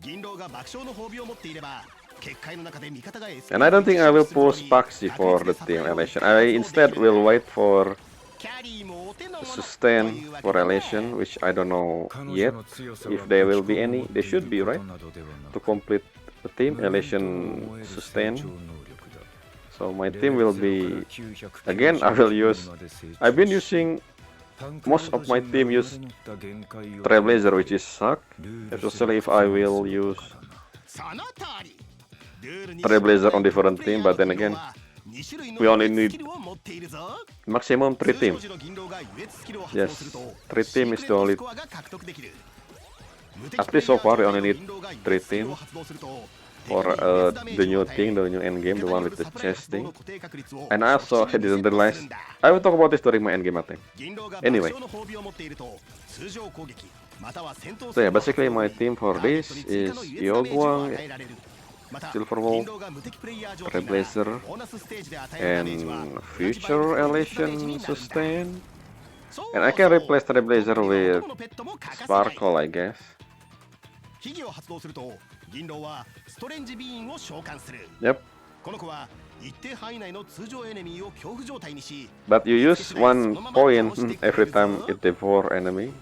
銀狼が爆笑の褒美を持っていれば結界の中で味方が And I don't think I will push Paxi for the team elation. I instead will wait for sustain for elation, which I don't know yet if there will be any. There should be, right? To complete the team elation sustain. So my team will be again. I will use. I've been using. Most of my team use Trailblazer, which is suck. Especially if I will use Trailblazer on different team. But then again, we only need maximum 3 teams. Yes, 3 teams is the only. At least so far, we only need 3 teams for the new thing, the new end game, the one with the chest thing. And also, I didn't realize. I will talk about this during my end game attempt. Anyway. So yeah, basically my team for this is Yoguang, Silverwolf, Trailblazer, and Future Elation Sustain. And I can replace Trailblazer with Sparkle, I guess. 秘技を発動すると銀狼はストレンジビーンを召喚する。 Yep. この子は一定範囲内の通常エネミーを恐怖状態にし、 But you use 1 point every time it devours enemy,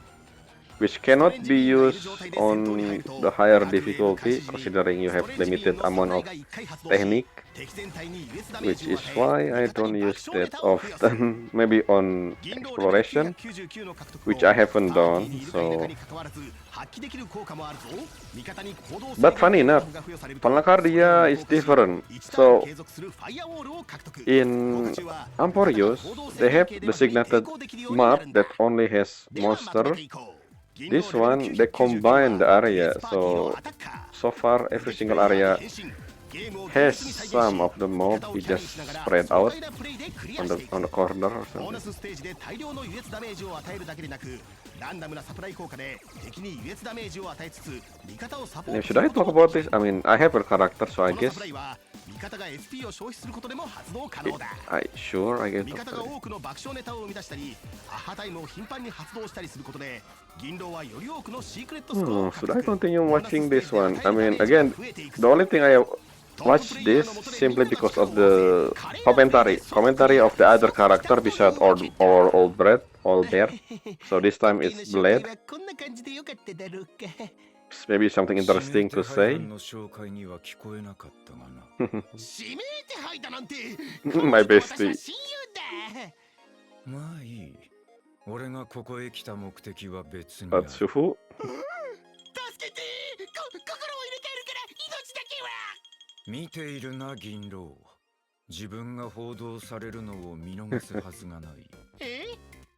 which cannot be used on the higher difficulty considering you have limited amount of technique, which is why I don't use that often. Maybe on exploration, which I haven't done. So, but funny enough, Palacardia is different. So in Amporius, they have designated map that only has monster. This one, they combine the area, so far every single area has some of the mob, we just spread out on the corner or something. And should I talk about this? I mean, I have a character, so I guess I guess. Should I continue watching this one? I mean, again, the only thing I watch this simply because of the commentary of the other character besides Old Bear. So this time it's Blade. Maybe something interesting to say. My bestie. まあいい。俺がここへ来た目的は別にある。Atsufu? 助けて、心を入れ替えるから命だけは。見ているな、銀狼。自分が報道されるのを見逃すはずがない。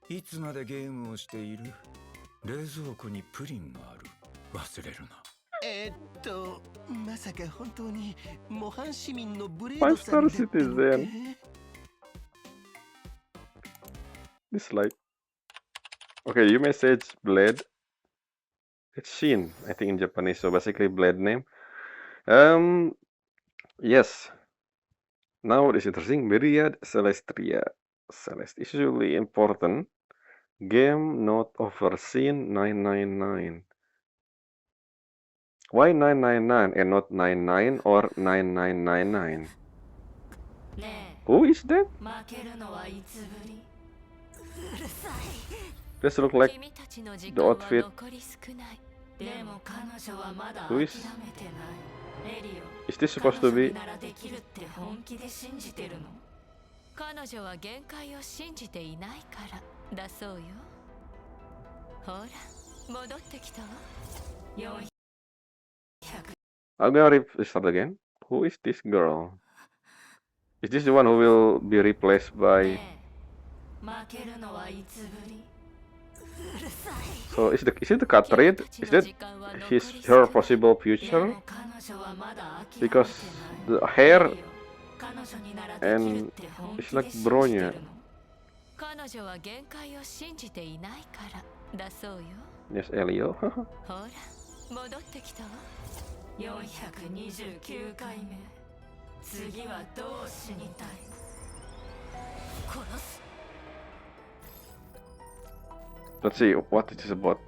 いつまでゲームをしている？冷蔵庫にプリンがある。忘れるな。まさか本当に模範市民のブレードさんだったのか。 5-star citizen. Dislike. Okay, you message Blade. It's Shin, I think in Japanese. So basically blade name. Yes. Now this is interesting. Myriad Celestria. Celeste is usually important. Game not over Shin 999. Why 999 and not 99 or 9999? Who is that? This look like the outfit. Who is this supposed to be? 彼女は限界を信じていないからだそうよ。ほら、戻ってきたわ。I'm gonna restart again. Who is this girl? Is this the one who will be replaced by? So is it the cut rate? Is that her possible future? Because the hair and it's like bronya. 彼女は限界を信じていないからだそうよ。Yes, Elio. ほら、戻ってきたわ。429回目。次はどう死にたい？殺す。Let's see what it is about.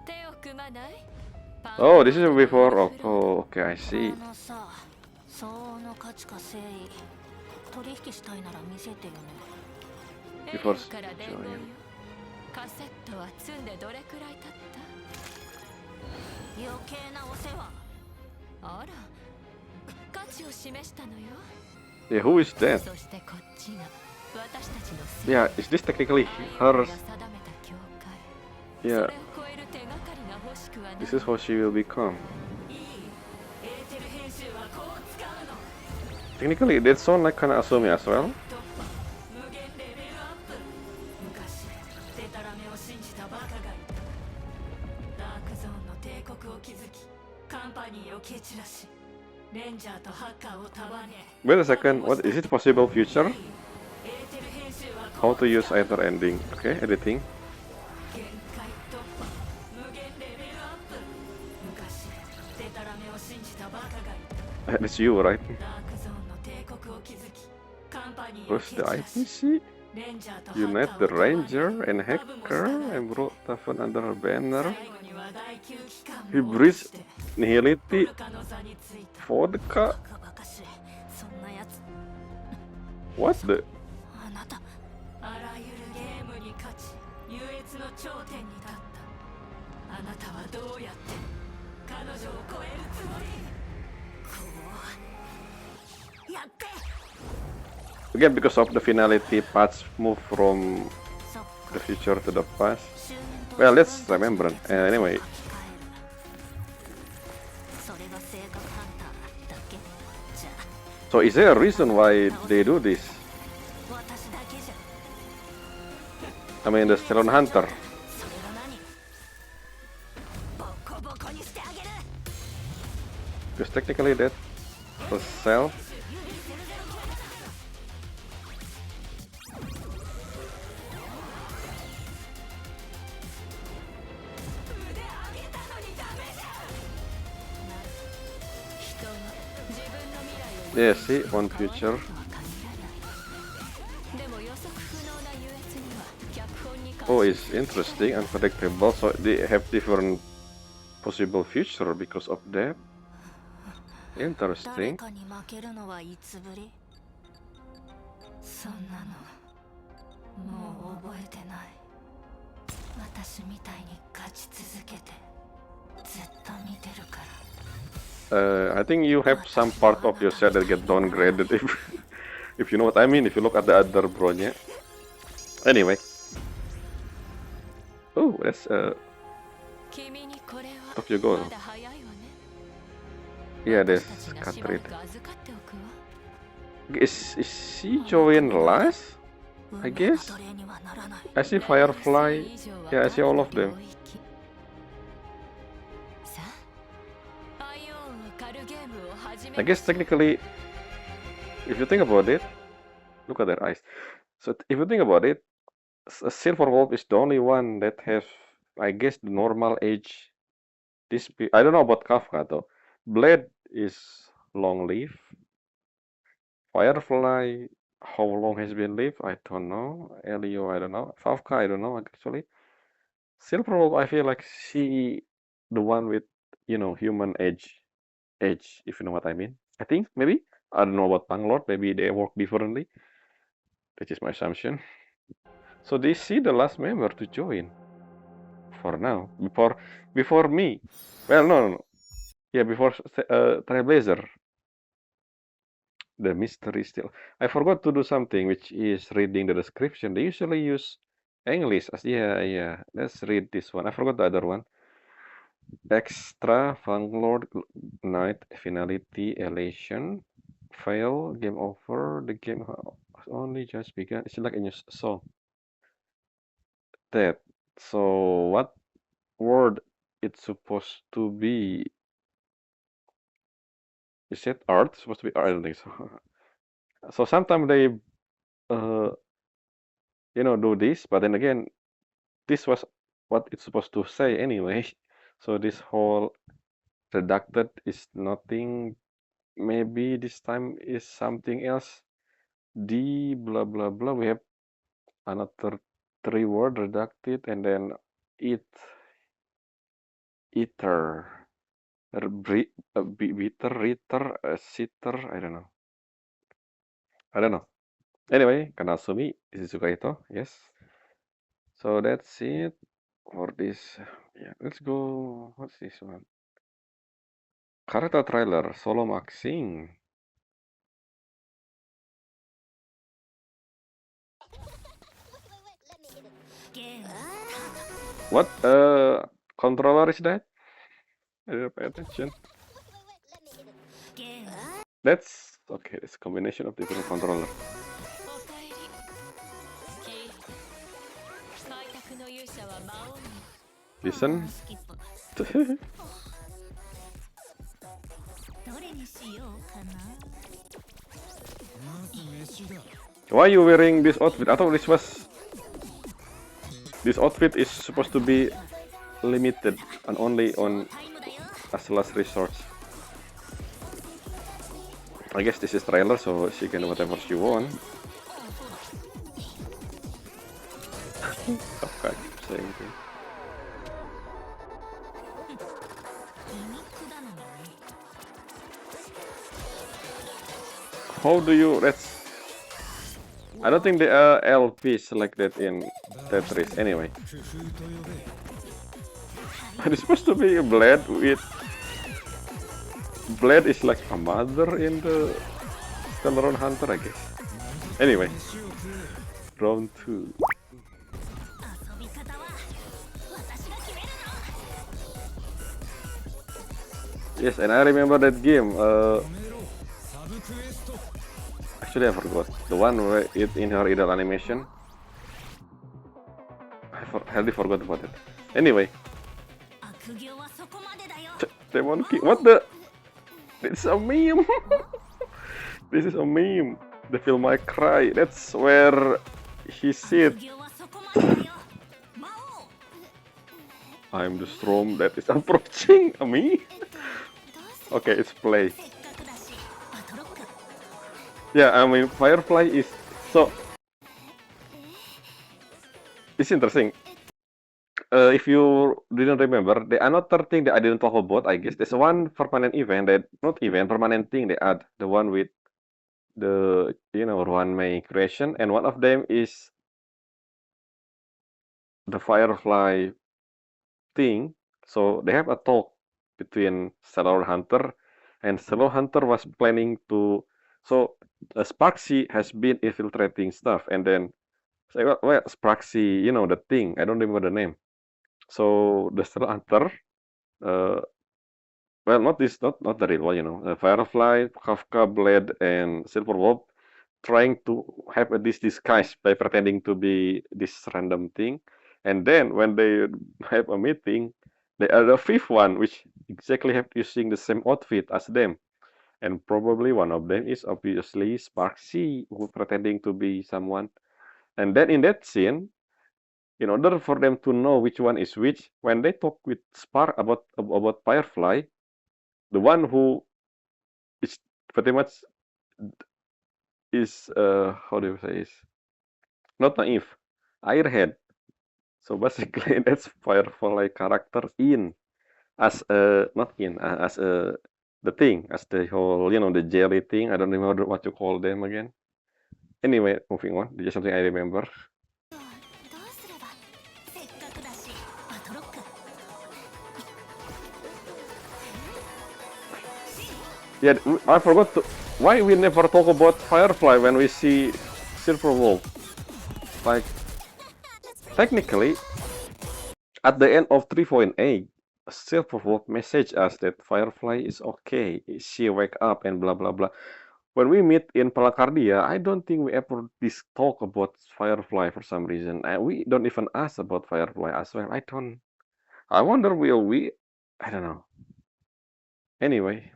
手を組まない？ Oh, this is before. Oh, okay, I see. あのさ、相応の価値か誠意、取引したいなら見せてよね。Before から伝言よ。カセットは積んでどれくらい経った？余計なお世話。あら、価値を示したのよ。Yeah, who is that? そしてこっちが私たちの Yeah, is this technically her? Yeah. This is how she will become. Technically, that sound like kind of Asumi as well. Wait a second, what is it possible future? How to use either ending? Okay, editing. That's you, right? Who's the IPC? Unite the Ranger and Hacker and brought Tavan under her banner. He breathes nihility. Vodka. What the? Again, because of the finality, parts move from the future to the past. Well, let's remember. Anyway. So is there a reason why they do this? I mean, the Stellan Hunter. Because technically that was self. Yeah, see, one future. Oh, it's interesting, unpredictable. So they have different possible future because of that. Interesting. I think you have some part of yourself that get downgraded if you know what I mean, if you look at the other bronya. Anyway. Oh, that's Tokyo Ghoul. Yeah, there's cut rate. Is she join last? I guess. I see Firefly. Yeah, I see all of them. I guess technically, if you think about it, look at their eyes. So if you think about it, a Silver Wolf is the only one that has, I guess, the normal age this I don't know about Kafka though. Blade is long live. Firefly, how long has been live? I don't know. Elio, I don't know. Kafka, I don't know actually. Silverwolf, I feel like she, the one with human age, if you know what I mean. I think maybe I don't know about Bangalore. Maybe they work differently. That is my assumption. So they see the last member to join for now. Before me. Well, no. Yeah, before Trailblazer. The mystery still. I forgot to do something, which is reading the description. They usually use English as yeah. Let's read this one. I forgot the other one. Extra, Fanglord, Night, Finality, Elation, Fail, Game Over. The game has only just begun. It's like a new song. That. So what word it's supposed to be? Is it art? It's supposed to be art, I don't think so. So sometimes they uh do this, but then again, this was what it's supposed to say anyway. So this whole redacted is nothing. Maybe this time is something else. D blah blah blah. We have another three word redacted, and then it eater, bitter, reater, sitter. I don't know. Anyway, Kanasumi Shizuka ito. Yes. So that's it for this. Yeah, let's go. What's this one? Character trailer, solo maxing. What controller is that? I didn't pay attention. That's okay. It's a combination of different controller. Listen. Why are you wearing this outfit? I thought this outfit is supposed to be limited and only on as last resort. I guess this is trailer, so she can do whatever she want. Okay, saying thing. How do you? I don't think there are LPs like that in Tetris. Anyway, it's supposed to be a blade with. Blade is like a mother in the Stellar Hunter, I guess. Anyway, round 2. Yes, and I remember that game. Actually, I forgot. The one where it in her idol animation. I hardly forgot about it. Anyway. Demon King. What the? It's a meme. This is a meme. The film I Cry. That's where he said, I'm the storm that is approaching me. Okay, it's play. Yeah, I mean, Firefly is so. It's interesting. If you didn't remember, the another thing that I didn't talk about, I guess, there's one permanent event that not event, permanent thing they add. The one with the one May creation, and one of them is the Firefly thing. So they have a talk between Stellar Hunter, and Stellar Hunter was planning to. So Sparksy has been infiltrating stuff, and then say, well, Sparksy, the thing. I don't remember the name. So the Stellar Hunter, uh, well, not the real one. Firefly, Kafka, Blade, and Silverwolf trying to have this disguise by pretending to be this random thing, and then when they have a meeting, they add a fifth one, which exactly have using the same outfit as them, and probably one of them is obviously Sparksy, who pretending to be someone, and then in that scene, in order for them to know which one is which, when they talk with Spark about Firefly, the one who is pretty much is how do you say is not naive, airhead. So basically, that's Firefly character in as a not in as a the thing as the whole the jelly thing. I don't remember what you call them again. Anyway, moving on. Just something I remember. どうすればせっかくだしバトロック Yeah, I forgot why we never talk about Firefly when we see Silver Wolf. Like, technically, at the end of 3.8, Silver Wolf messaged us that Firefly is okay. She wake up and blah blah blah. When we meet in Palacardia, I don't think we ever talk about Firefly for some reason. And we don't even ask about Firefly as well. I wonder will we? I don't know. Anyway.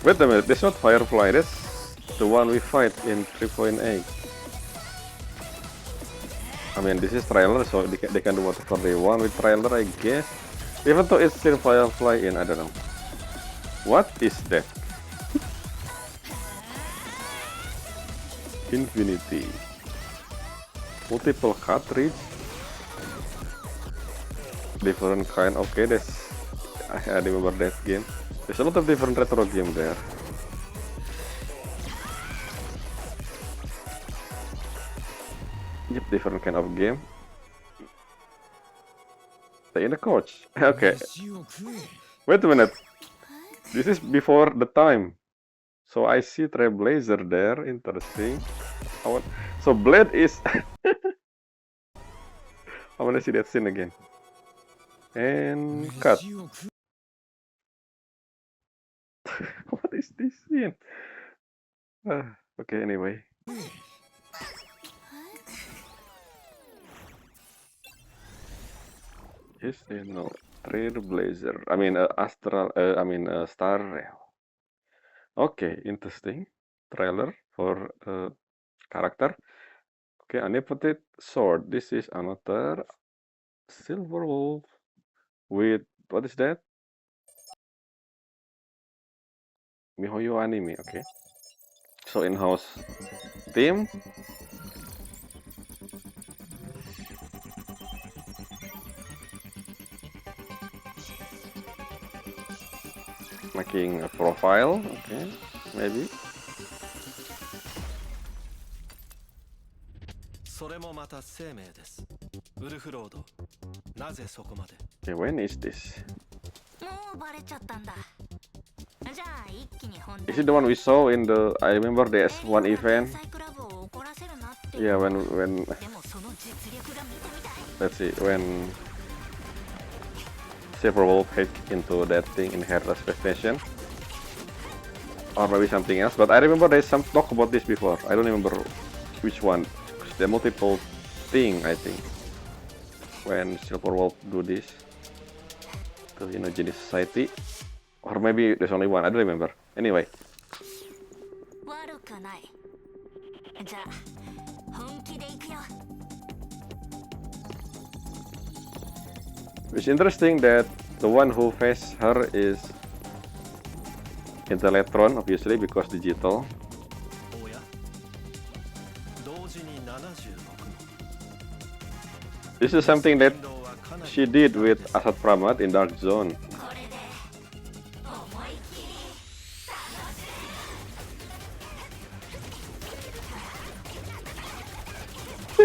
Wait a minute, that's not Firefly, that's the one we fight in 3.8. I mean, this is trailer, so they can do whatever they want with trailer, I guess. Even though it's still Firefly in, I don't know. What is that? Infinity. Multiple cartridge. Different kind, okay, I remember that game. There's a lot of different retro game there. Yep, different kind of game. Stay in the coach. Okay. Wait a minute. This is before the time. So I see Trailblazer there. Interesting. So Blade is... I wanna see that scene again. And cut. What is this scene? Okay, anyway. Yes, Trailblazer. I mean, Astral. Star Rail. Okay, interesting. Trailer for character. Okay, Omnipotent Sword. This is another Silver Wolf with what is that? Mihoyo anime. Okay. So in-house team. Making a profile. Okay, maybe. それもまた生命です。ウルフロード、なぜそこまで Okay, when is this? もうバレちゃったんだじゃあ一気に本 Is it the one we saw in the? I remember the S1 event. サイクラブを怒らせるなって Yeah, when でもその実力が見てみたい let's see when Silver Wolf hacked into that thing in Herta's space station, or maybe something else. But I remember there's some talk about this before. I don't remember which one. The multiple thing, I think, when Silver Wolf do this to Genius Society, or maybe there's only one. I don't remember. Anyway. 悪くないじゃあ本気でいくよ It's interesting that the one who faced her is Intellectron, obviously, because digital. おや同時に76 This is something that 人狼はかなり she did with Asad Pramat in Dark Zone. これで思いっき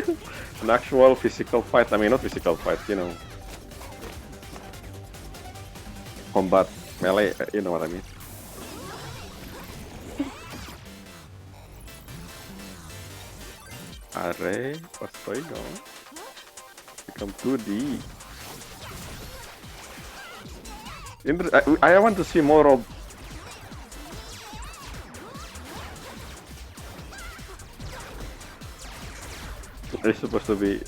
り An actual physical fight. I mean, not physical fight, combat, melee, you know what I mean. Array, what's going on? Become 2D. I want to see more of. It's supposed to be.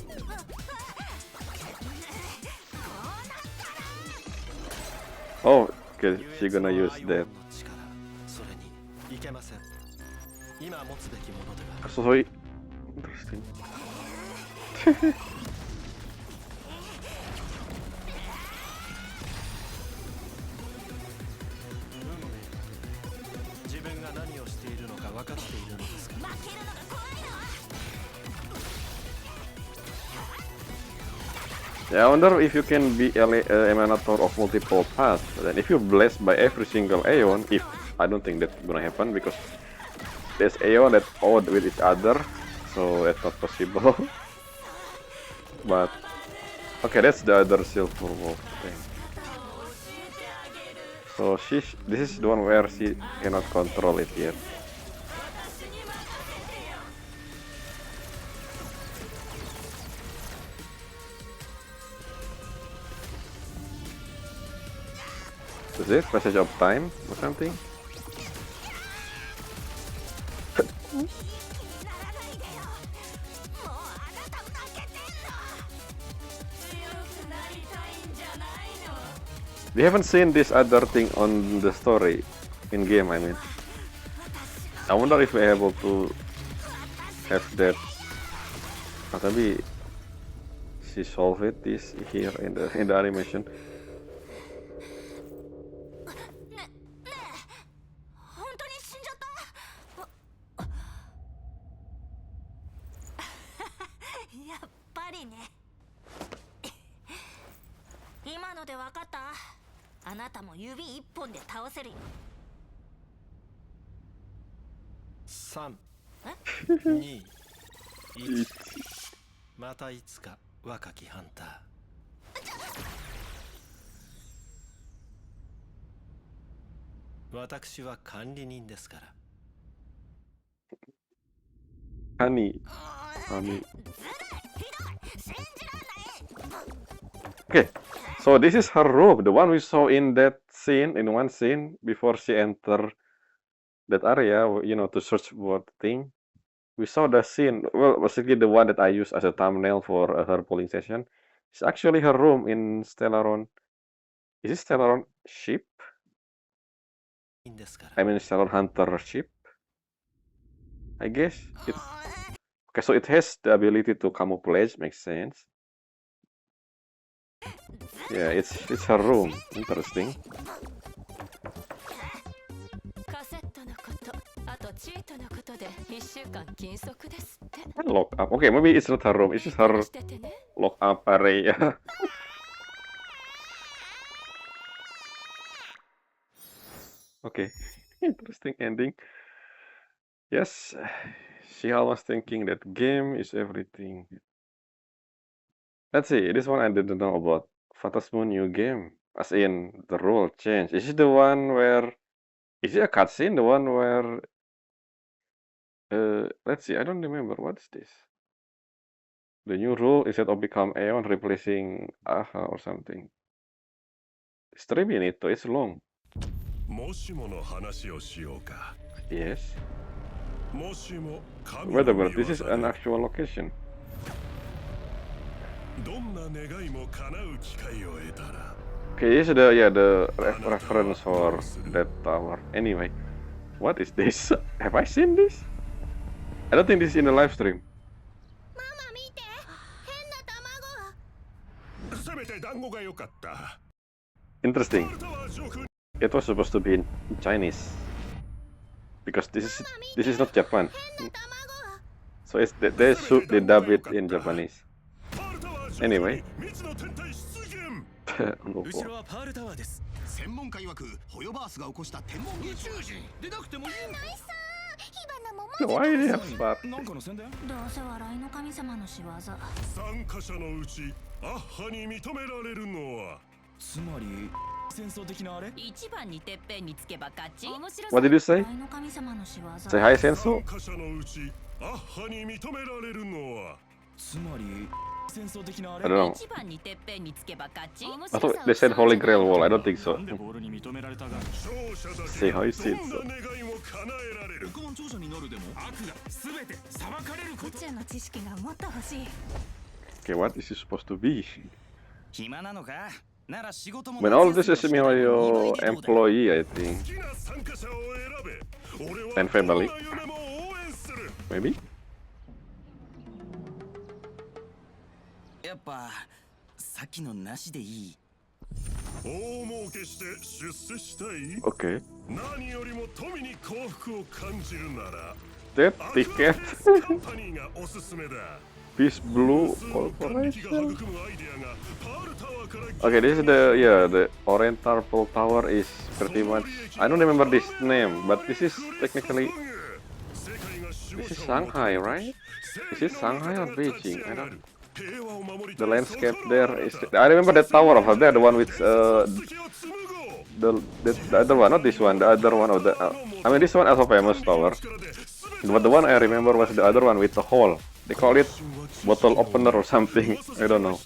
Oh, okay, she's gonna use that. それにいけません今持つべきものでは So interesting. 自分が何をしているのか分かっているのですか Yeah, I wonder if you can be emanator of multiple paths. Then if you're blessed by every single Aeon, if I don't think that's gonna happen because there's Aeon that odd with each other, so that's not possible. But okay, that's the other silver wolf thing. So this is the one where she cannot control it yet. Is it passage of time or something? We haven't seen this other thing on the story in game, I mean. I wonder if we're able to have that. Maybe she solved it this here in the animation. 本当に死んじゃったやっぱりね今ので分かったあなたも指一本で倒せるよ3、2、1またいつか若きハンター私は管理人ですから Honey. Okay, so this is her room, the one we saw in that scene, in one scene before she entered that area, you know, to search for the thing. We saw the scene, well, basically the one that I used as a thumbnail for her polling session. It's actually her room in Stellaron. Is it Stellaron ship? いいんですから I mean Stellaron Hunter ship? I guess it's... Okay, so it has the ability to camouflage, makes sense. Yeah, it's her room. Interesting. カセットのことあとチートのことで1週間禁足ですって Lock up. Okay, maybe it's not her room. It's just her しててね lock up area. Okay, interesting ending. Yes, she always thinking that game is everything. Let's see, this one I didn't know about. Phantasmo new game. As in, the rule change. Is it the one where... Is it a cutscene? The one where... let's see, I don't remember. What is this? The new rule instead of become Aeon replacing Aha or something. It's 3 minutes, though. It's long. もしもの話をしようか Yes. もしも神 Wait a の minute, this is 御業 an で actual location. どんな願いも叶う機会を得たら Okay, this is the reference for that tower. Anyway, what is this? Have I seen this? I don't think this is in the live stream. ママ見て変な卵せめて団子が良かった Interesting. マルタは上空 It was supposed to be in Chinese because this is not Japan. 変な卵 So it's they dub it in Japanese. マルタは上空 Anyway. に未知の天体出現 後ろはパールタワーです専門家曰くホヨバースが起こした天文現象宇宙人出なくてもいいナイス火花も Why do you have spark? なんかの宣伝どうせ笑いの神様の仕業参加者のうちアッハに認められるのはつまり戦争的なあれ一番にてっぺんにつけば勝ち面白 What did you say? 笑いの神様の仕業 Say hi, 参 Senso. 加者のうちアッハに認められるのはつまり戦争的なあ I れ don't know. 一番にてっぺんにつけば勝ち I thought they said Holy Grail Wall. I don't think so. なんでボールに認められたが勝者だ Say け hi, どん Senso. な願いも叶えられる億万長者になるでも悪が全て裁かれるこ宇と宙の知識がもっと欲しい Okay, what is this supposed to be? 暇なのかなら仕事も When all this is Mihoyo employee, I think. 好きな参加者を選べ俺は And family. どんな夢も応 Maybe? やっぱさっきのなしでいい。大儲けして出世したい Okay. 何よりも富に幸福を感じるなら That ticket. カンパニーがおすすめだ Peace Blue 感激が Corporation. 育むアイデアがパールタワーから Okay, this is the Oriental Tower is pretty much. I don't remember this name, but this is technically. This is Shanghai, right? Is it Shanghai or Beijing? I don't. The landscape there is. I remember that tower over there, the one with the other one, not this one, the other one of the. I mean, this one also famous tower, but the one I remember was the other one with the hole. They call it bottle opener or something. I don't know.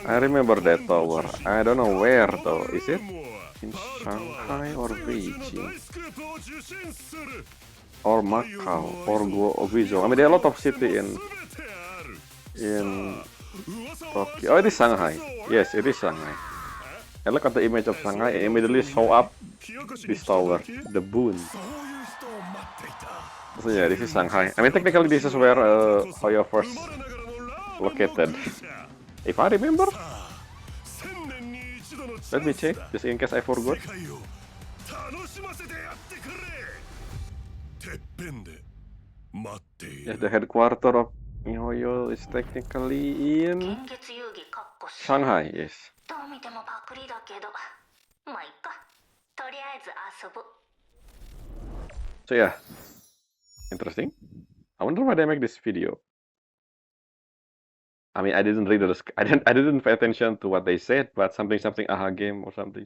I remember that tower. I don't know where though. Is it in Shanghai or Beijing? Or Macau or Guizhou? I mean, there are a lot of city in Tokyo. Oh, it is Shanghai. Yes, it is Shanghai. I look at the image of Shanghai and immediately show up this tower, the Boon. So yeah, this is Shanghai. I mean, technically this is where hoyoverse located. If I remember. Let me check, just in case I forgot. Yes, the headquarters of Mihoyo is technically in 現月遊戯かっこし Shanghai, yes. どう見てもパクリだけどまあいっかとりあえず遊ぶ So yeah, interesting. I wonder why they make this video. I mean, I didn't read the I didn't pay attention to what they said, but something aha game or something.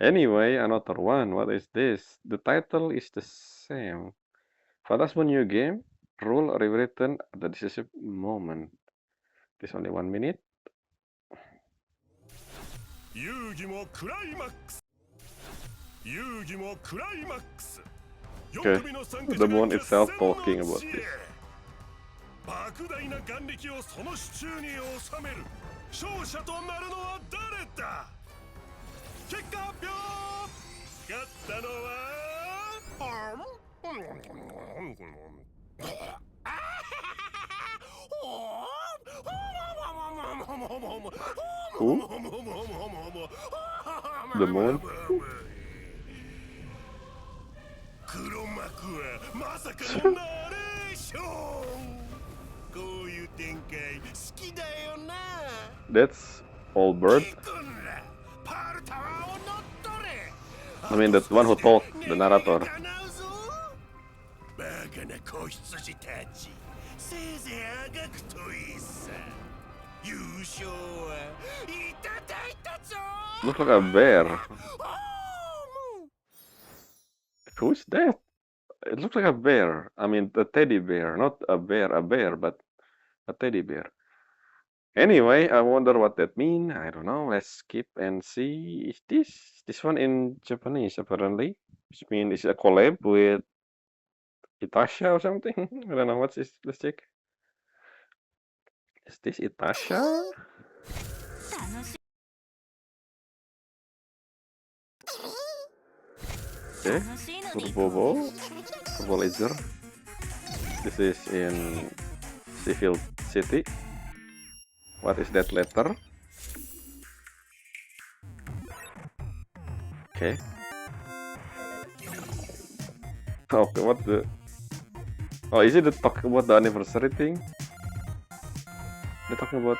Anyway, another one. What is this? The title is the same. Fantasma new game, rule rewritten at the decisive moment. This only 1 minute. 遊戯もクライマックス遊戯もクライマックス Okay, the one itself talking about this. 莫大な眼力をその手中に収める勝者となるのは誰だ結果発表勝ったのはWho? The moon? 黒幕はまさかのナレーションこういう展開好きだよな That's all bird. くんらパールタワーを乗っ取れ I mean, the one who talked, the narrator. 叶うぞバカな子羊たちせいぜいあがくといいさ優勝はいただいたぞ Looks like a bear. Who's that? It looks like a bear. I mean, a teddy bear, not a bear, but a teddy bear. Anyway, I wonder what that means. I don't know. Let's skip and see. Is this one in Japanese apparently? Which means it's a collab with Itasha or something? I don't know. What's this? Let's check. Is this Itasha? 楽しい Okay. 楽しいのに Turbo Laser. This is in Civil City. What is that letter? Okay. Okay, what the? Oh, is it the talk about the anniversary thing? They're talking about.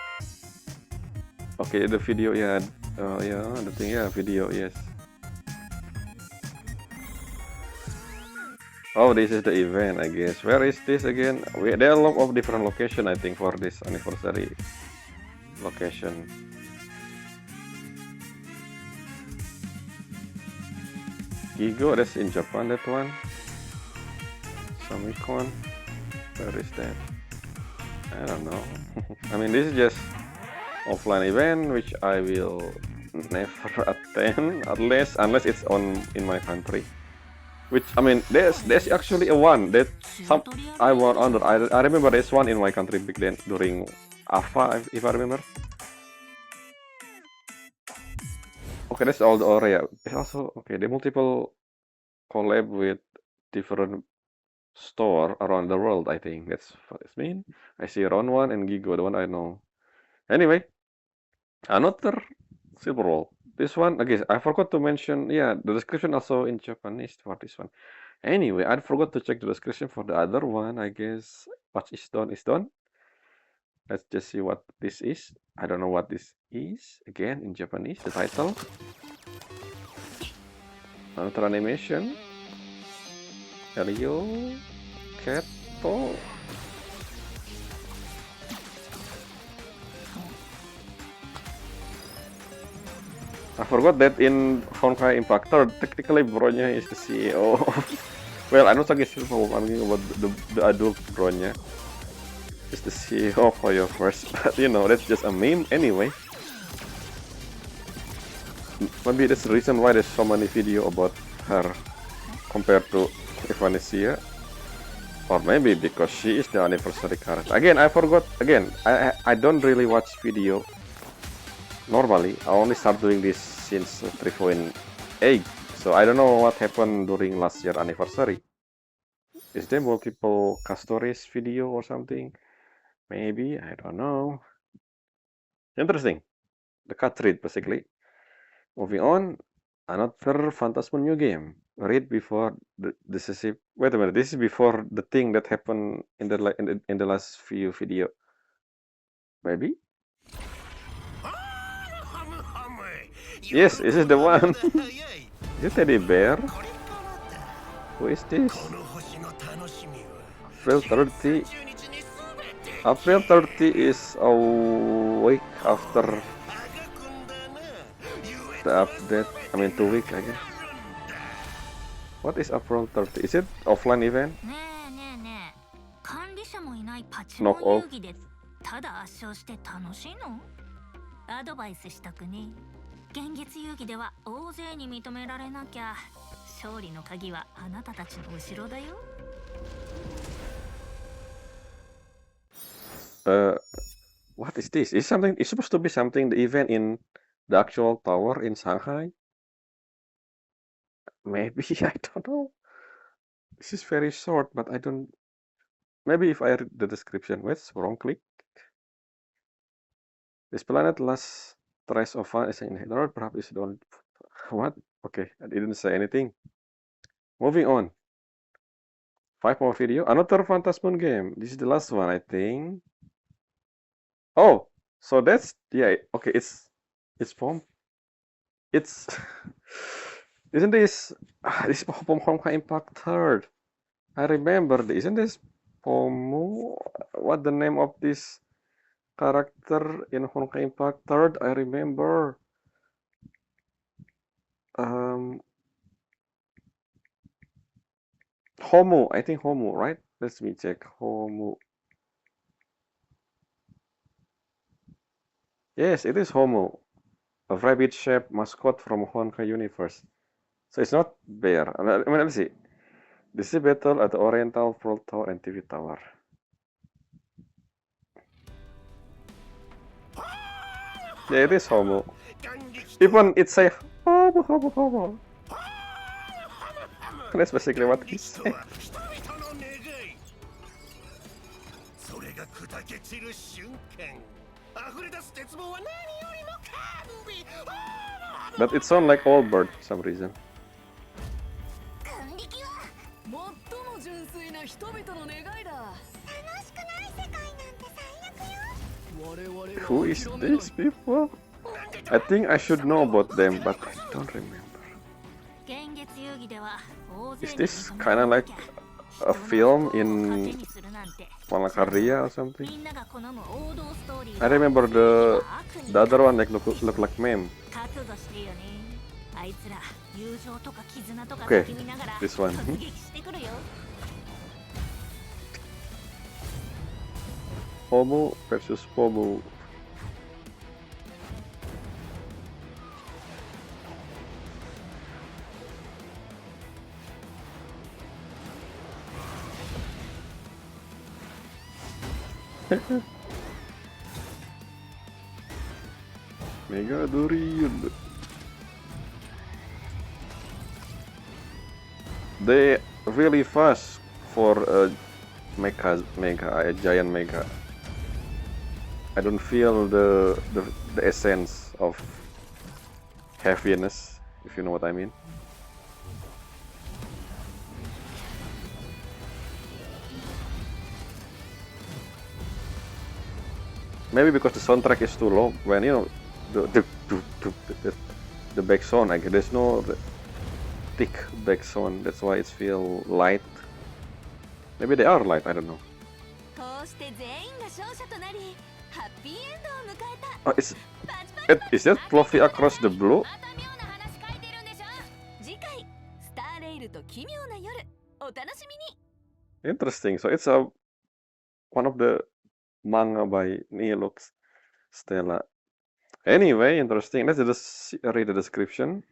Okay, the video, yeah. Yeah, the thing, yeah, video, yes. Oh, this is the event, I guess. Where is this again? There are a lot of different locations, I think, for this anniversary location. Gigo, that's in Japan, that one. Samicon, where is that? I don't know. I mean, this is just offline event, which I will never attend, unless it's in my country. Which, I mean, there's actually a one that I wonder. I remember there's one in my country back then during AFA, if I remember. Okay, that's all the area. It's also okay. They multiple collab with different store around the world. I think that's what it means. I see round one and Gigo, the one I know. Anyway, another silver roll. This one, again, I forgot to mention. Yeah, the description also in Japanese for this one. Anyway, I forgot to check the description for the other one. I guess what is done is done. Let's just see what this is. I don't know what this is. Again, in Japanese, the title. Another animation. Helio. Keto. I forgot that in Honkai Impactor, technically Bronya is the CEO. Well, I'm not talking about, I'm talking about the adult Bronya. Is the CEO of hoyoverse, but you know, that's just a meme anyway. Maybe that's the reason why there's so many video about her compared to Evanesia. Or maybe because she is the anniversary character. Again, I forgot. Again, I don't really watch video normally. I only start doing this since 3.8. So I don't know what happened during last year anniversary. Is there multiple Castores video or something? Maybe, I don't know. Interesting. The cut read basically. Moving on, another Phantasmal new game. Read before the decisive. Wait a minute. This is before the thing that happened in the last few video. Maybe. Yes, this is the one. You teddy bear. Who is this? April 30. April 30 is a week after the update. I mean 2 weeks, I guess. What is April 30? Is it offline event? ねえねえねえ、管理者もいないパチ Knock モン off. 遊戯でただ圧勝して楽しいの？アドバイスしたくね。現実遊戯では大勢に認められなきゃ勝利の鍵はあなたたちの後ろだよ。What is this? Is something? It's supposed to be something. The event in the actual tower in Shanghai? Maybe I don't know. This is very short, but I don't. Maybe if I read the description, wait, wrong click. This planet last trace of fun is in Earth. Perhaps it's don't. What? Okay, I didn't say anything. Moving on. 5 more video. Another Phantasmal game. This is the last one, I think. Oh, so that's yeah. Okay, it's from it's isn't this this from Honkai Impact Third? I remember. Isn't this Pomu? What the name of this character in Honkai Impact Third? I remember. Homu. I think Homu, right? Let me check. Homu. Yes, it is Homu, a rabbit-shaped mascot from Honkai universe. So it's not bear. I mean, let's see. This is battle at the Oriental World Tower and TV Tower. Yeah, it is Homu. Even it say Homu, Homu, Homu. That's basically what he said. But it sounds like all bird for some reason. Who is these people? I think I should know about them, but I don't remember. Is this kind of like a film in Malacaria or something? I remember the other one like look like meme. Okay, this one. Homo versus Pomu. Mega Durian. They really fast for a a giant mecha. I don't feel the essence of heaviness, if you know what I mean. Maybe because the soundtrack is too low. When you know the back sound, like there's no thick back sound. That's why it feel light. Maybe they are light. I don't know. こうして全員が勝者となりハッピーエンドを迎えた Oh, is that Fluffy across the blue? また妙な話書いてるんでしょ次回スターレイルと奇妙な夜お楽しみに Interesting. So it's one of the manga by Nihilux Stella. Anyway, interesting. Let's just read the description.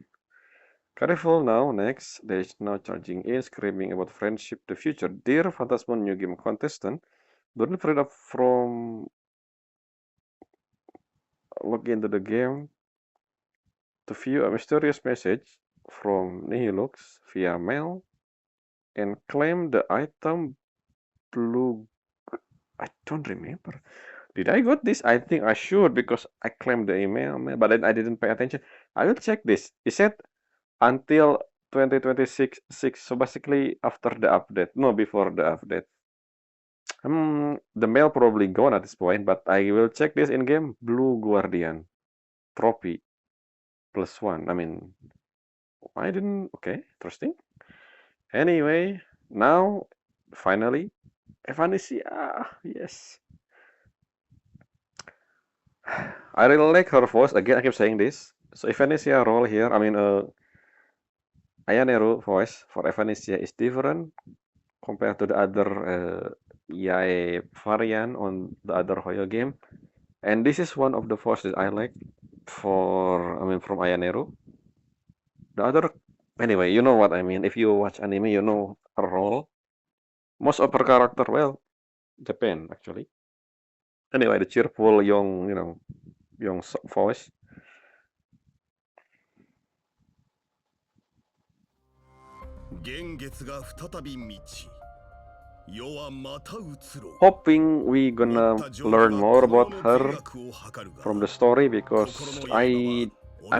Careful now, next. There is now charging in, screaming about friendship, the future. Dear Phantasmon New Game contestant, don't be afraid of from log into the game to view a mysterious message from Nihilux via mail and claim the item blue. I don't remember. Did I got this? I think I should because I claimed the email, but then I didn't pay attention. I will check this. It said until 2026, so basically after the update. No, before the update. The mail probably gone at this point, but I will check this in game. Blue Guardian trophy +1. I mean, I didn't. Okay, interesting. Anyway, now finally, Evanesia. Yes. I really like her voice. Again, I keep saying this. So Evanesia role here, I mean, Ayaneru voice for Evanesia is different compared to the other Yae variant on the other Hoyo game. And this is one of the voices I like for, I mean, from Ayaneru. The other, anyway, you know what I mean. If you watch anime, you know her role. Most of her character, well, Japan actually. Anyway, the cheerful young, young voice. Hoping we gonna learn more about her from the story because I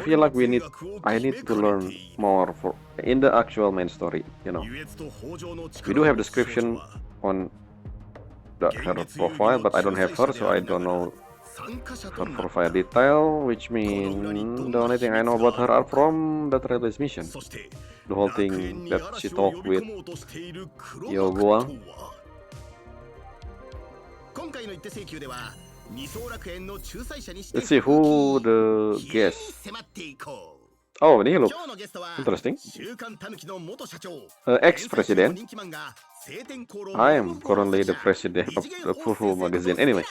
feel like I need to learn more in the actual main story. We do have description on her profile, but I don't have her, so I don't know her profile detail, which means the only thing I know about her are from the Trailblaze Mission. The whole thing that she talked with Yogoa. Let's see who the guest. Oh, ini look interesting. Ex-president. I am currently the president of the Fufu magazine. Anyway.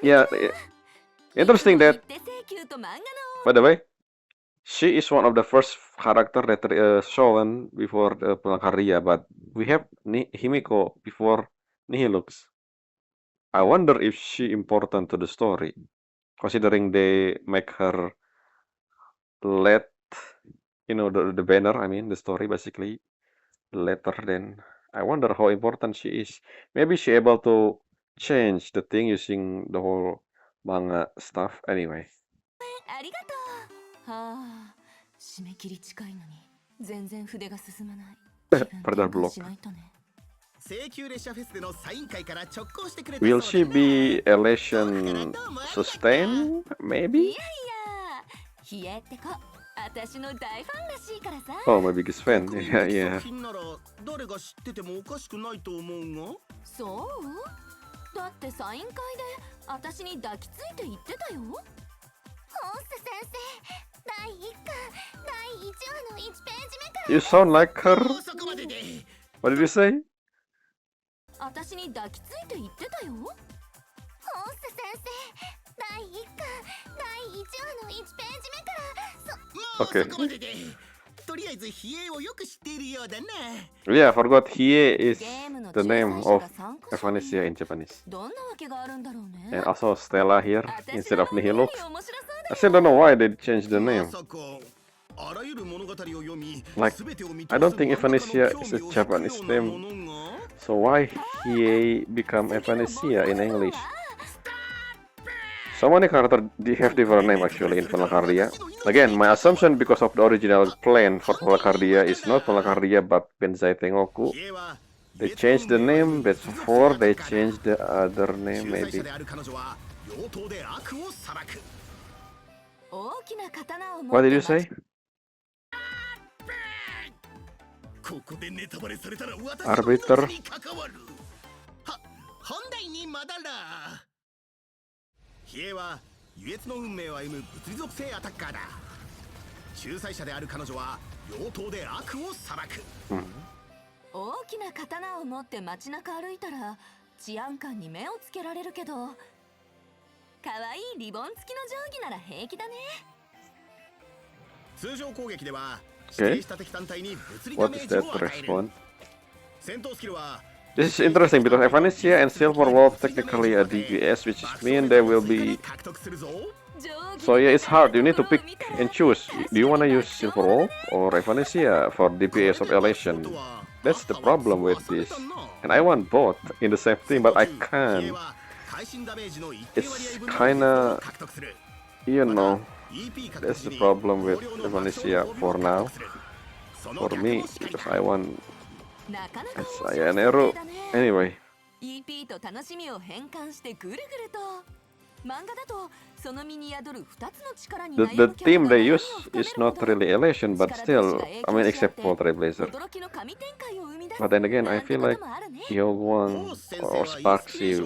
Yeah, interesting that, by the way, she is one of the first character that shown before the Pelakaria, but we have Himiko before Nihilux. I wonder if she important to the story, considering they make her let, the banner, I mean, the story basically, the letter, then I wonder how important she is. Maybe she able to change the thing using the whole manga stuff. Anyway. Further block. Will she be elation sustained? Maybe? Oh, my biggest fan. Yeah. だってサイン会で私に抱きついて言ってたよ。ホース先生、第1巻第1話の1ページ目から。 You sound like her. What did you say? 私に抱きついて言ってたよ。ホース先生、第1巻第1話の1ページ目から。Okay. そこまでで。とりあえずヒエをよく知っているようだな。Yeah, I forgot Hie is the name of Evanesia in Japanese. どんなわけがあるんだろうね。 And also Stella here instead of Nihilux. I still don't know why they changed the name. Like, I don't think Evanesia is a Japanese name. So why he become Evanesia in English? So many characters have different name actually in Palacardia. Again, my assumption because of the original plan for Palacardia is not Palacardia but Benzai Tengoku. They changed the name, that's before they changed the other name maybe. What did you say? Arbiter? 本題に戻る。比叡は優越の運命を歩む物理属性アタッカーだ。仲裁者である彼女は妖刀で悪を裁く。大きな刀を持って街中歩いたら治安官に目をつけられるけど、可愛いリボン付きの定規なら平気だね。通常攻撃では指定した敵単体に物理ダメージを与える。戦闘スキルは This is interesting because Evanesia and Silver Wolf technically are DPS, which means they will be. So yeah, it's hard. You need to pick and choose. Do you want to use Silver Wolf or Evanesia for DPS of Elation? That's the problem with this. And I want both in the same team, but I can't. It's kinda, you know, that's the problem with Evanesia for now. For me, because I want Sayanero. Anyway. EP と楽しみを変換してぐるぐると。漫画だとその身に宿る2つの力に悩むキャラ The team they use is not really Elation, but still, I mean, except for Trailblazer. But then again, I feel like Hyogwon or Sparksy,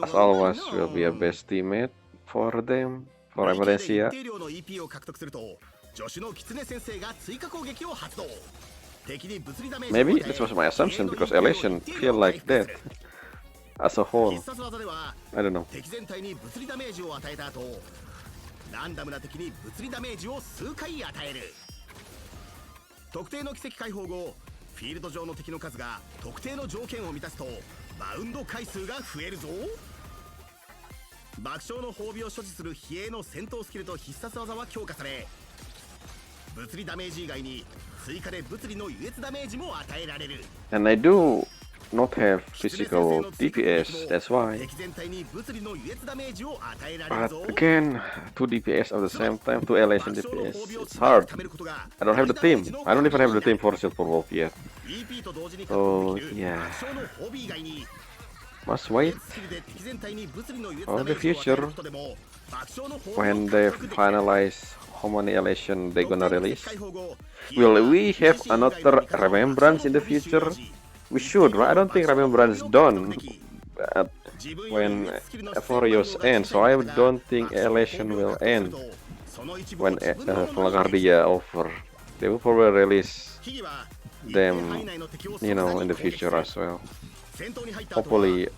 as always, will be a best teammate for them, for Evanesia. Maybe this was my assumption because Elation feel like that as a whole. I don't know. ランダムな敵に物理ダメージを数回与える。特定の奇跡解放後、フィールド上の敵の数が特定の条件を満たすとバウンド回数が増えるぞ。爆笑の褒美を所持する比叡の戦闘スキルと必殺技は強化され、物理ダメージ以外に追加で物理の優越ダメージも与えられる。 And I do not have physical DPS, that's why. But again, 2 DPS at the same time, 2 Elation DPS, it's hard. I don't have the team. I don't even have the team for Silver Wolf yet. So yeah, must wait for the future when they finalize how many Elation they gonna release. Will we have another Remembrance in the future? We should, right? I don't think Remembrance is done when Ephorios ends, so I don't think Elation will end when Palacardia over. They will probably release them, you know, in the future as well. Hopefully,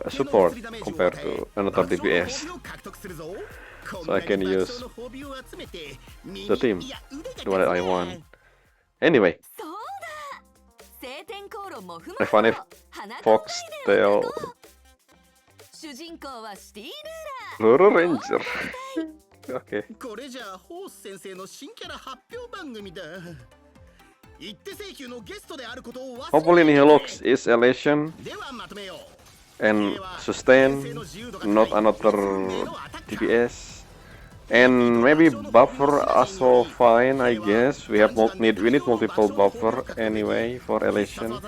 support compared to another DPS, so I can use the team, do what I want. Anyway. I find it Foxtail Luro Ranger. Okay. Hopefully Nihilux is Elation and Sustain, not another DPS. And maybe buffer also fine, I guess. We need multiple buffer anyway for Elation.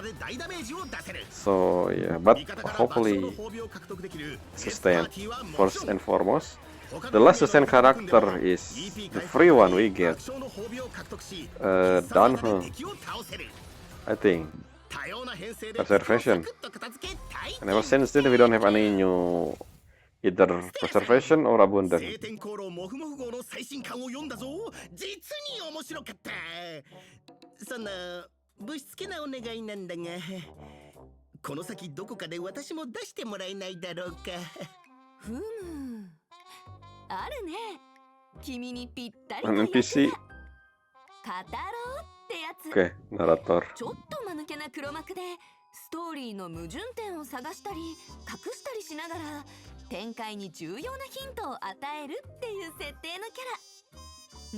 So yeah, but hopefully sustain first and foremost. The last sustain character is the free one we get. Danhe, I think. Preservation. And ever since then we don't have any new either preservation or abundant. An NPC. Okay, narrator. ちょっと間抜けな黒幕でストーリーの矛盾点を探したり隠したりしながら展開に重要なヒントを与えるっていう設定のキ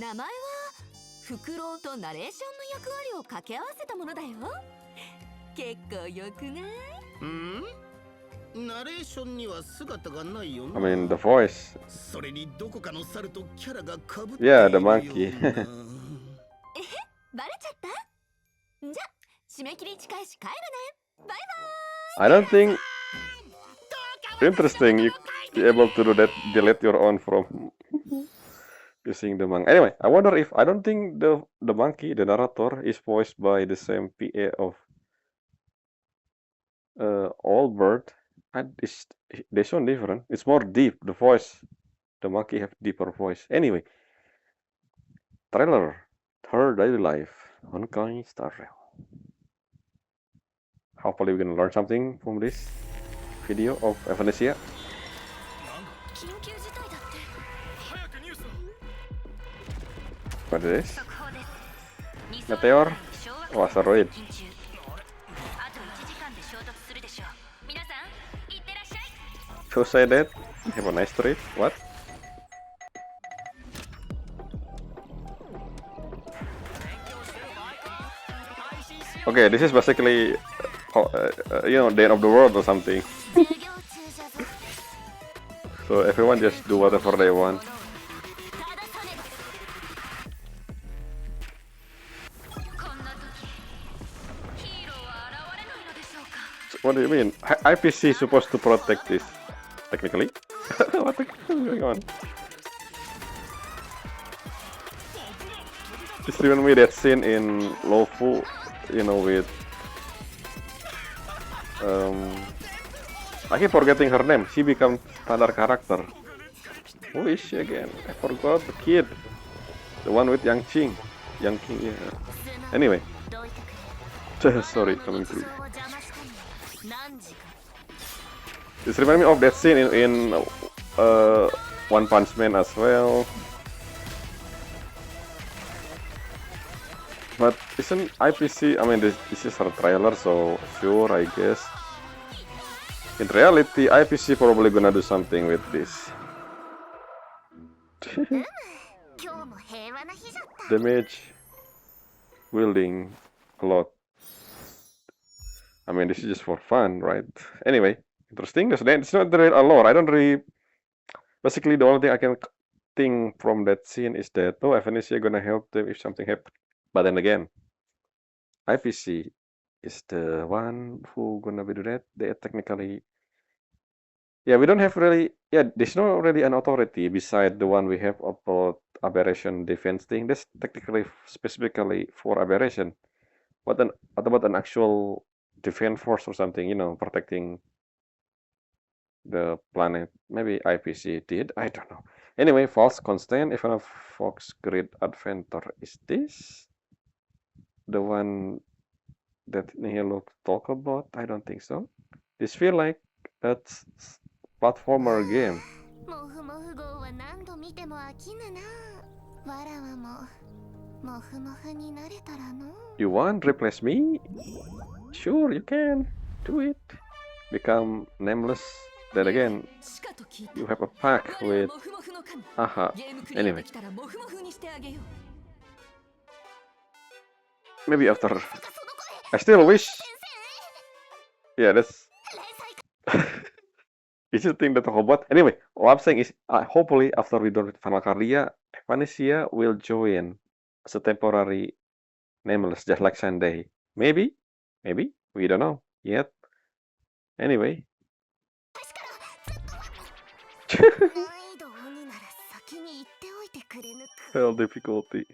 ャラ。名前はフクロウとナレーションの役割を掛け合わせたものだよ。結構よくない？ナレーションには姿がないよ I mean, the voice. それにどこかの猿とキャラが被っているよう Yeah, the な monkey. バレちゃった？じゃ、締め切り近いし帰るね。バイ I don't think interesting you be able to do that. Delete your own from using the monkey. Anyway, I wonder if I don't think the monkey, the narrator, is voiced by the same PA of All Bird. They sound different. It's more deep. The voice, the monkey have deeper voice. Anyway, trailer, Her Daily Life, Honkai Star Rail. Hopefully we're gonna learn something from this video of Evanesia. 緊急事態だって。 What is this? 速報です。 Meteor? Oh, asteroid. あと1時間で衝突するでしょう。皆さん、いってらっしゃい。 Who said that? Have a nice trip? What? Okay, this is basically, the end of the world or something. So everyone just do whatever they want. So what do you mean? IPC is supposed to protect this, technically? What the hell is going on? Just remember me that scene in Lofu, with I keep forgetting her name. She becomes standard character. Who is she again? I forgot the kid. The one with Yang Qing. Yang Qing, yeah. Anyway. Sorry, coming through. This reminds me of that scene in One Punch Man as well. But isn't IPC, I mean, this is her trailer, so sure, I guess. In reality, IPC probably gonna do something with this. Damage wielding a lot. I mean, this is just for fun, right? Anyway, interesting. It's not really a lore. I don't really. Basically, the only thing I can think from that scene is that, oh, Evanesia gonna help them if something happens. But then again, IPC is the one who gonna be do that. They technically, yeah, we don't have really, yeah, there's not really an authority beside the one we have about aberration defense thing. That's technically specifically for aberration. What about an actual defense force or something? Protecting the planet. Maybe IPC did. I don't know. Anyway, false constant. Even a Fox Great Adventure. Is this the one that Nihilo talk about? I don't think so. This feel like a platformer game. You want replace me? Sure, you can. Do it. Become nameless. Then again, you have a pack with Aha. Anyway. Maybe after. I still wish. Yeah, that's. It's the thing that I hope. Anyway, what I'm saying is, hopefully after we do Final Kardia, Evanesia will join as a temporary nameless, just like Sunday. Maybe, we don't know yet. Anyway. Hell difficulty.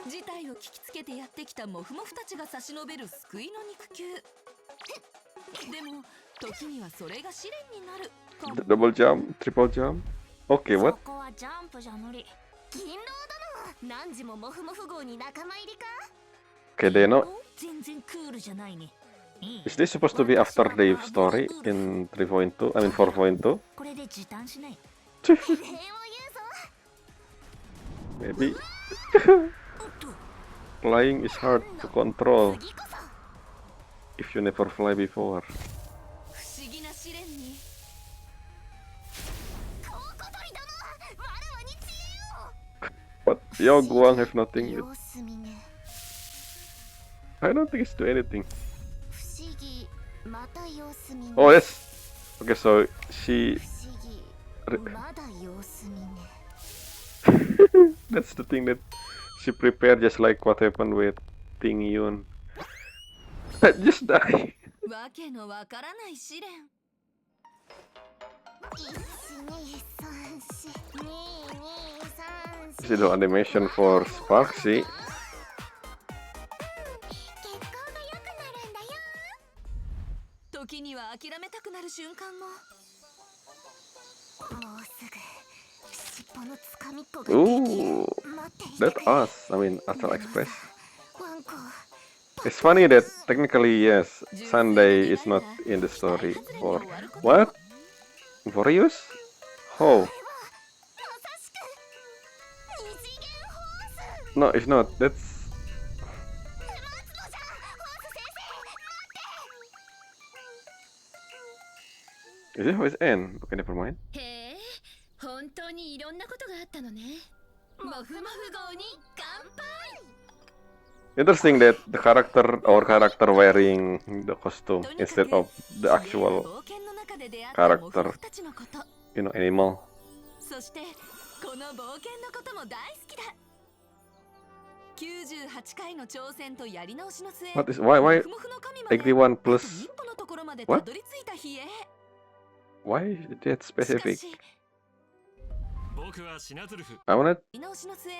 事態を聞きつけてやってきたモフモフたちが差し伸べる救いの肉球。でも時にはそれが試練になる。Double jump, triple jump. Okay, what? ここはジャンプじゃ無理。銀狼殿、何時もモフモフ号に仲間入りか？ Okay, they know. 全然クールじゃないね。Is this supposed to be after the story in 3.2? I mean 4.2? これで時短しない。 Maybe. Flying is hard to control if you never fly before. Yo Guang have nothing. 様子見ね I don't think it's do anything. 不思議また様子見ね Oh yes. Okay, so she. 不思議 Re- まだ様子見ね That's the thing that she prepared, just like what happened with Ting Yun. Just die. わけのわからない試練。 She do animation for Sparksy. 結構が良くなるんだよ時には諦めたくなる瞬間も。もうすぐ尻尾のつかみっこができる Ooh, 待っていて that's us. I mean, Astral Express. ワンコ It's funny that technically, yes, Sunday is not in the story. For what? For use? How? まさしく二次元ホース No, it's not. That's. 待つのじゃホース先生 Is it how it end? Okay, never mind. へえ、本当にいろんなことがあったのね。もふもふ号に乾杯。 Interesting that the character, our character wearing the costume instead of the actual, 冒険の中で出会った character モフモフたちのこと。 animal. そしてこの冒険のことも大好きだ。98回の挑戦とやり直しの末、 What is why モフモフの神まで81あと plus? 一歩のところまで What? たどり着いた日へ。 Why is that しか specific? し、僕はシナズルフ。 I wanna やり直しの末、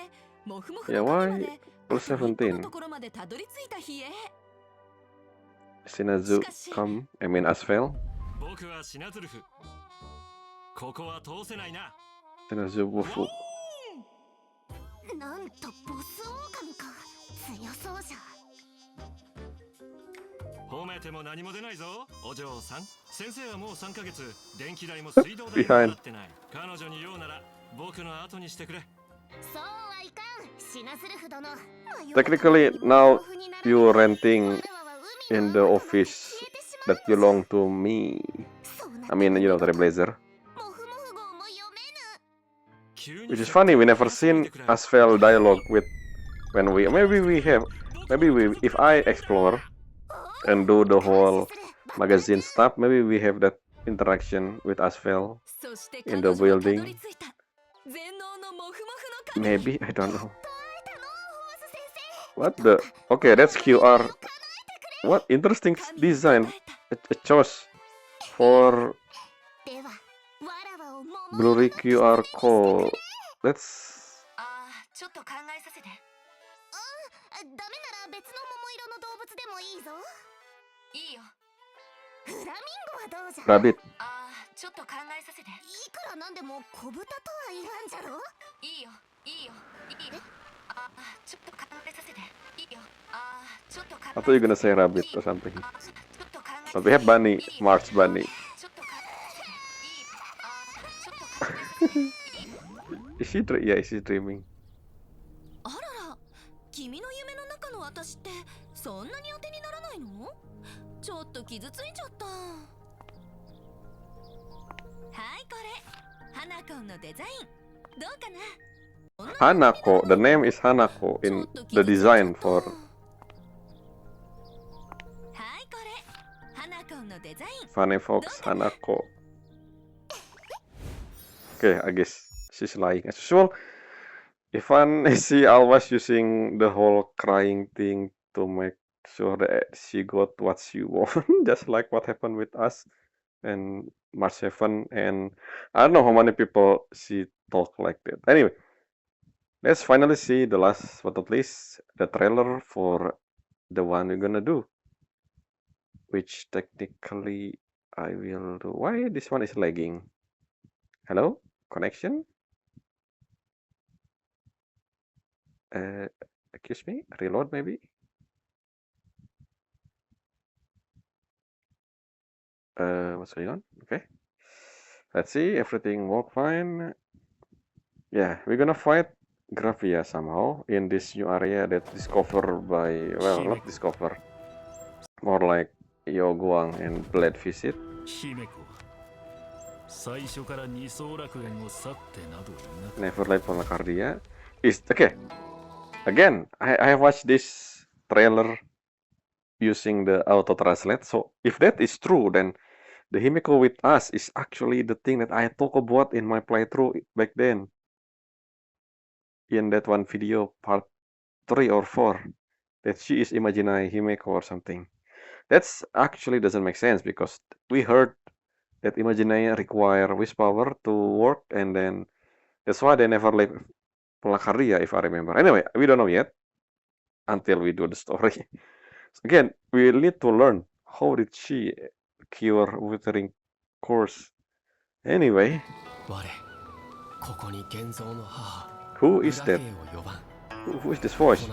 モフモフ Yeah, の神ま why で plus あと一歩の 17? ところまでたどり着いた日へ。 Shinazu come. I mean Asphel. 僕はシナズルフ。ここは通せないな。 Shinazu Wufu. なんとボス狼か強そうじゃ褒めても何も出ないぞ、お嬢さん。先生はもう3ヶ月、電気代も水道代も Behind. 払ってない。彼女に言うなら、僕の後にしてくれ。そうはいかんシナズルフ殿 Technically, now you're renting in the office that belong to me. I mean, you know, the Trailblazer. モフモフ号も読めぬ Which is funny, we never seen Asphel dialogue with when we maybe we if I explore and do the whole magazine stuff, maybe we have that interaction with Asphel そして in 彼 the 女はたど building. り着いた。全能のモフモフの神。 Maybe, I don't know. What the? Okay, that's QR. What interesting design. A choice for ではわらわをもも blurry QR code. That's ああ、ちょっと考えさせて。ダメなら別の桃色の動物でもいいぞいいよ。フラミンゴはどうじゃ rabbit. ああ、ちょっと考えさせて。いくらなんでも小豚とは言わんじゃろいいよ、いいよ、いいよ。ああ、ちょっと考えさせて。いいよ。ああ、ちょっと考え I thought you're gonna say rabbit or something. ああ、ちょっと考え But we have bunny, March bunny. ちょっと考えさせて。いいよ。ああ、ちょっと考えさせて。いいよ。 Is she yeah, is she dreaming? あらら、君の夢の中の私ってそんなに当てにならないの？ちょっと傷ついちゃった。はい、これ。花子のデザイン。どうかな？ Hanako. The name is Hanako in the design for はい、これ。花子のデザイン。 Funny Fox Hanako. Okay, I guess she's lying as usual. Ivan is she always using the whole crying thing to make sure that she got what she want, just like what happened with us and March 7, and I don't know how many people she talk like that. Anyway, let's finally see the last but not least, the trailer for the one we're gonna do, which technically I will do. Why this one is lagging? Hello? Connection? Excuse me? Reload maybe? What's going on? Okay. Let's see, everything work fine. Yeah, we're gonna fight Gravia somehow in this new area that discovered by, well, not discover, more like Yo Guang and Blade visit. 姫子は Never Late Palacardia is okay. Again, I have watched this trailer using the auto translate. So if that is true, then the Himiko with us is actually the thing that I talk about in my playthrough back then. In that one video, part 3 or 4, that she is imaginary Himiko or something. That's actually doesn't make sense because we heard that imaginary require wish power to work, and then that's why they never leave Palacaria, if I remember. Anyway, we don't know yet until we do the story. So again, we need to learn how did she cure withering curse. Anyway, who is that? Who is this voice?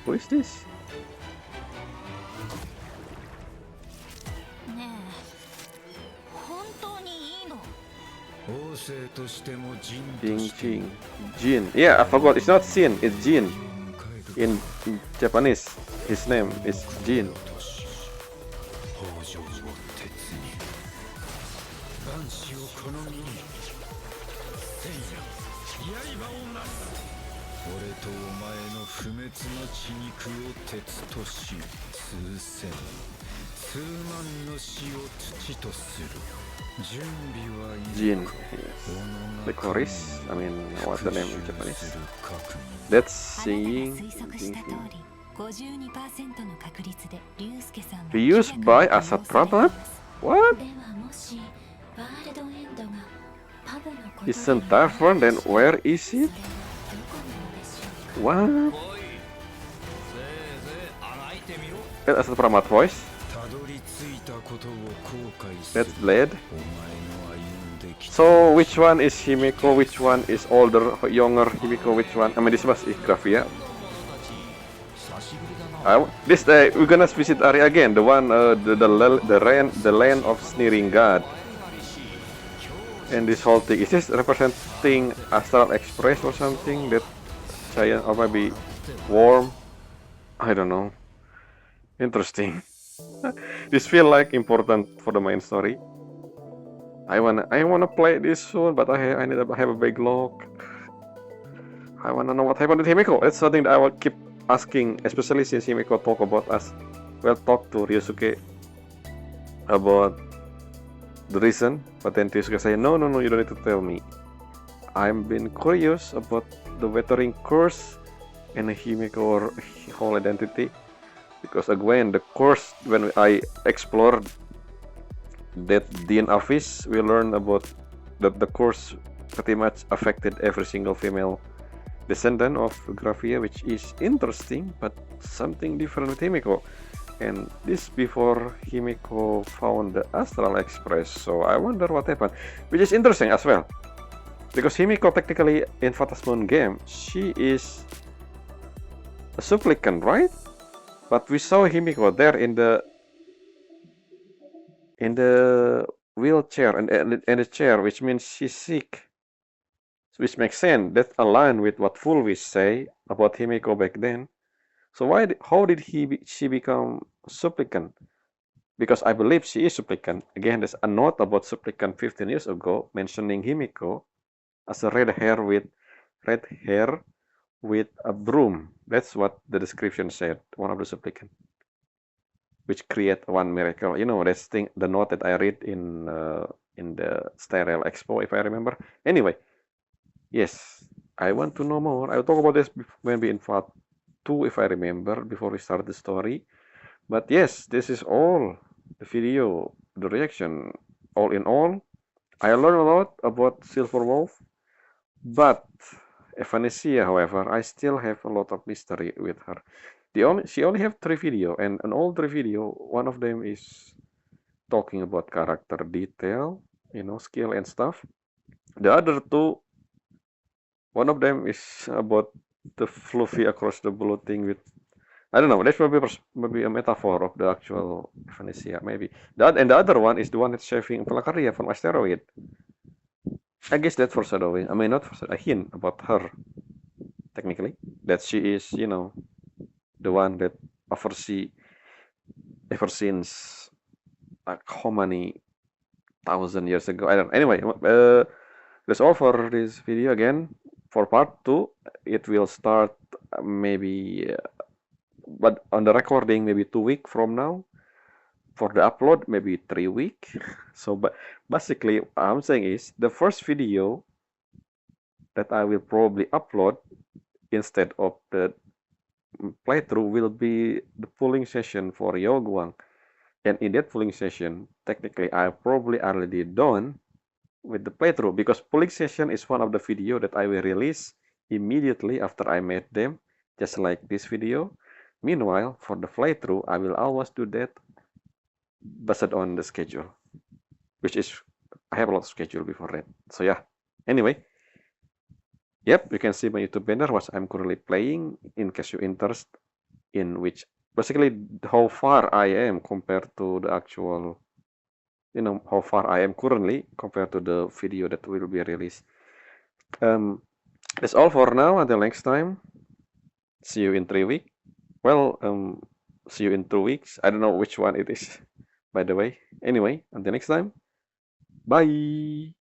Who is this? ねえ本当にいいの Jing Jing. Jin. Yeah, I forgot. It's not Xin, it's Jin. In Japanese, his name is Jin. Jin. Yes. The chorus. I mean, what's the name in Japanese? That's singing. Be used by Asat Prabhat? What? Isn't Tavern? Then where is it? What? That Asat Prabhat voice? That's Blade. So which one is Himiko? Which one is older, younger Himiko? Which one? I mean, this was Grafia. This day we're gonna visit area again. The one, the land of sneering god. And this whole thing is this representing Astral Express or something? That giant or maybe worm? I don't know. Interesting. This feel like important for the main story. I wanna play this soon, but I have a backlog. I wanna know what happened with Himiko. That's something that I will keep asking, especially since Himiko talk about us. Well, talk to Ryosuke about the reason, but then Ryosuke say, no, you don't need to tell me. I'm been curious about the weathering curse and Himiko whole identity. Because again, the course, when I explored that Dean office, we learned about that the course pretty much affected every single female descendant of Grafia, which is interesting, but something different with Himiko. And this before Himiko found the Astral Express, so I wonder what happened, which is interesting as well. Because Himiko technically in Phantasmoon game, she is a supplicant, right? But we saw Himiko there in the wheelchair and the chair, which means she's sick. Which makes sense. That aligns with what Fulvis say about Himiko back then. So how did she become supplicant? Because I believe she is supplicant. Again, there's a note about supplicant 15 years ago mentioning Himiko as a red hair with a broom. That's what the description said, one of the supplicant, which create one miracle. You know, that's the note that I read in the Stereo Expo, if I remember. Anyway, yes, I want to know more. I'll talk about this maybe in part 2, if I remember, before we start the story. But yes, this is all the video, the reaction. All in all, I learned a lot about Silver Wolf, but Evanesia, however, I still have a lot of mystery with her. She only have 3 video, and in all 3 video, one of them is talking about character detail, skill and stuff. The other 2, one of them is about the fluffy across the blue thing with, I don't know, that's maybe a metaphor of the actual Evanesia, maybe. And the other one is the one that's saving Palacaria from asteroid. I guess that's foreshadowing. I mean, not a hint about her, technically. That she is, the one that oversee ever since like how many thousand years ago. I don't know. Anyway, that's all for this video. Again, for part 2, it will start maybe, but on the recording maybe 2 weeks from now. For the upload maybe 3 weeks. So, but basically, what I'm saying is the first video that I will probably upload instead of the playthrough will be the pulling session for Yoguang. And in that pulling session, technically I probably already done with the playthrough, because pulling session is one of the video that I will release immediately after I made them, just like this video. Meanwhile, for the playthrough, I will always do that based on the schedule, which is I have a lot of schedule before that. So yeah. Anyway, yep, you can see my YouTube banner what I'm currently playing in case you're interested in which basically how far I am compared to the actual, how far I am currently compared to the video that will be released. That's all for now. Until next time. See you in 3 weeks. Well, see you in 2 weeks. I don't know which one it is, by the way. Anyway, until next time. Bye.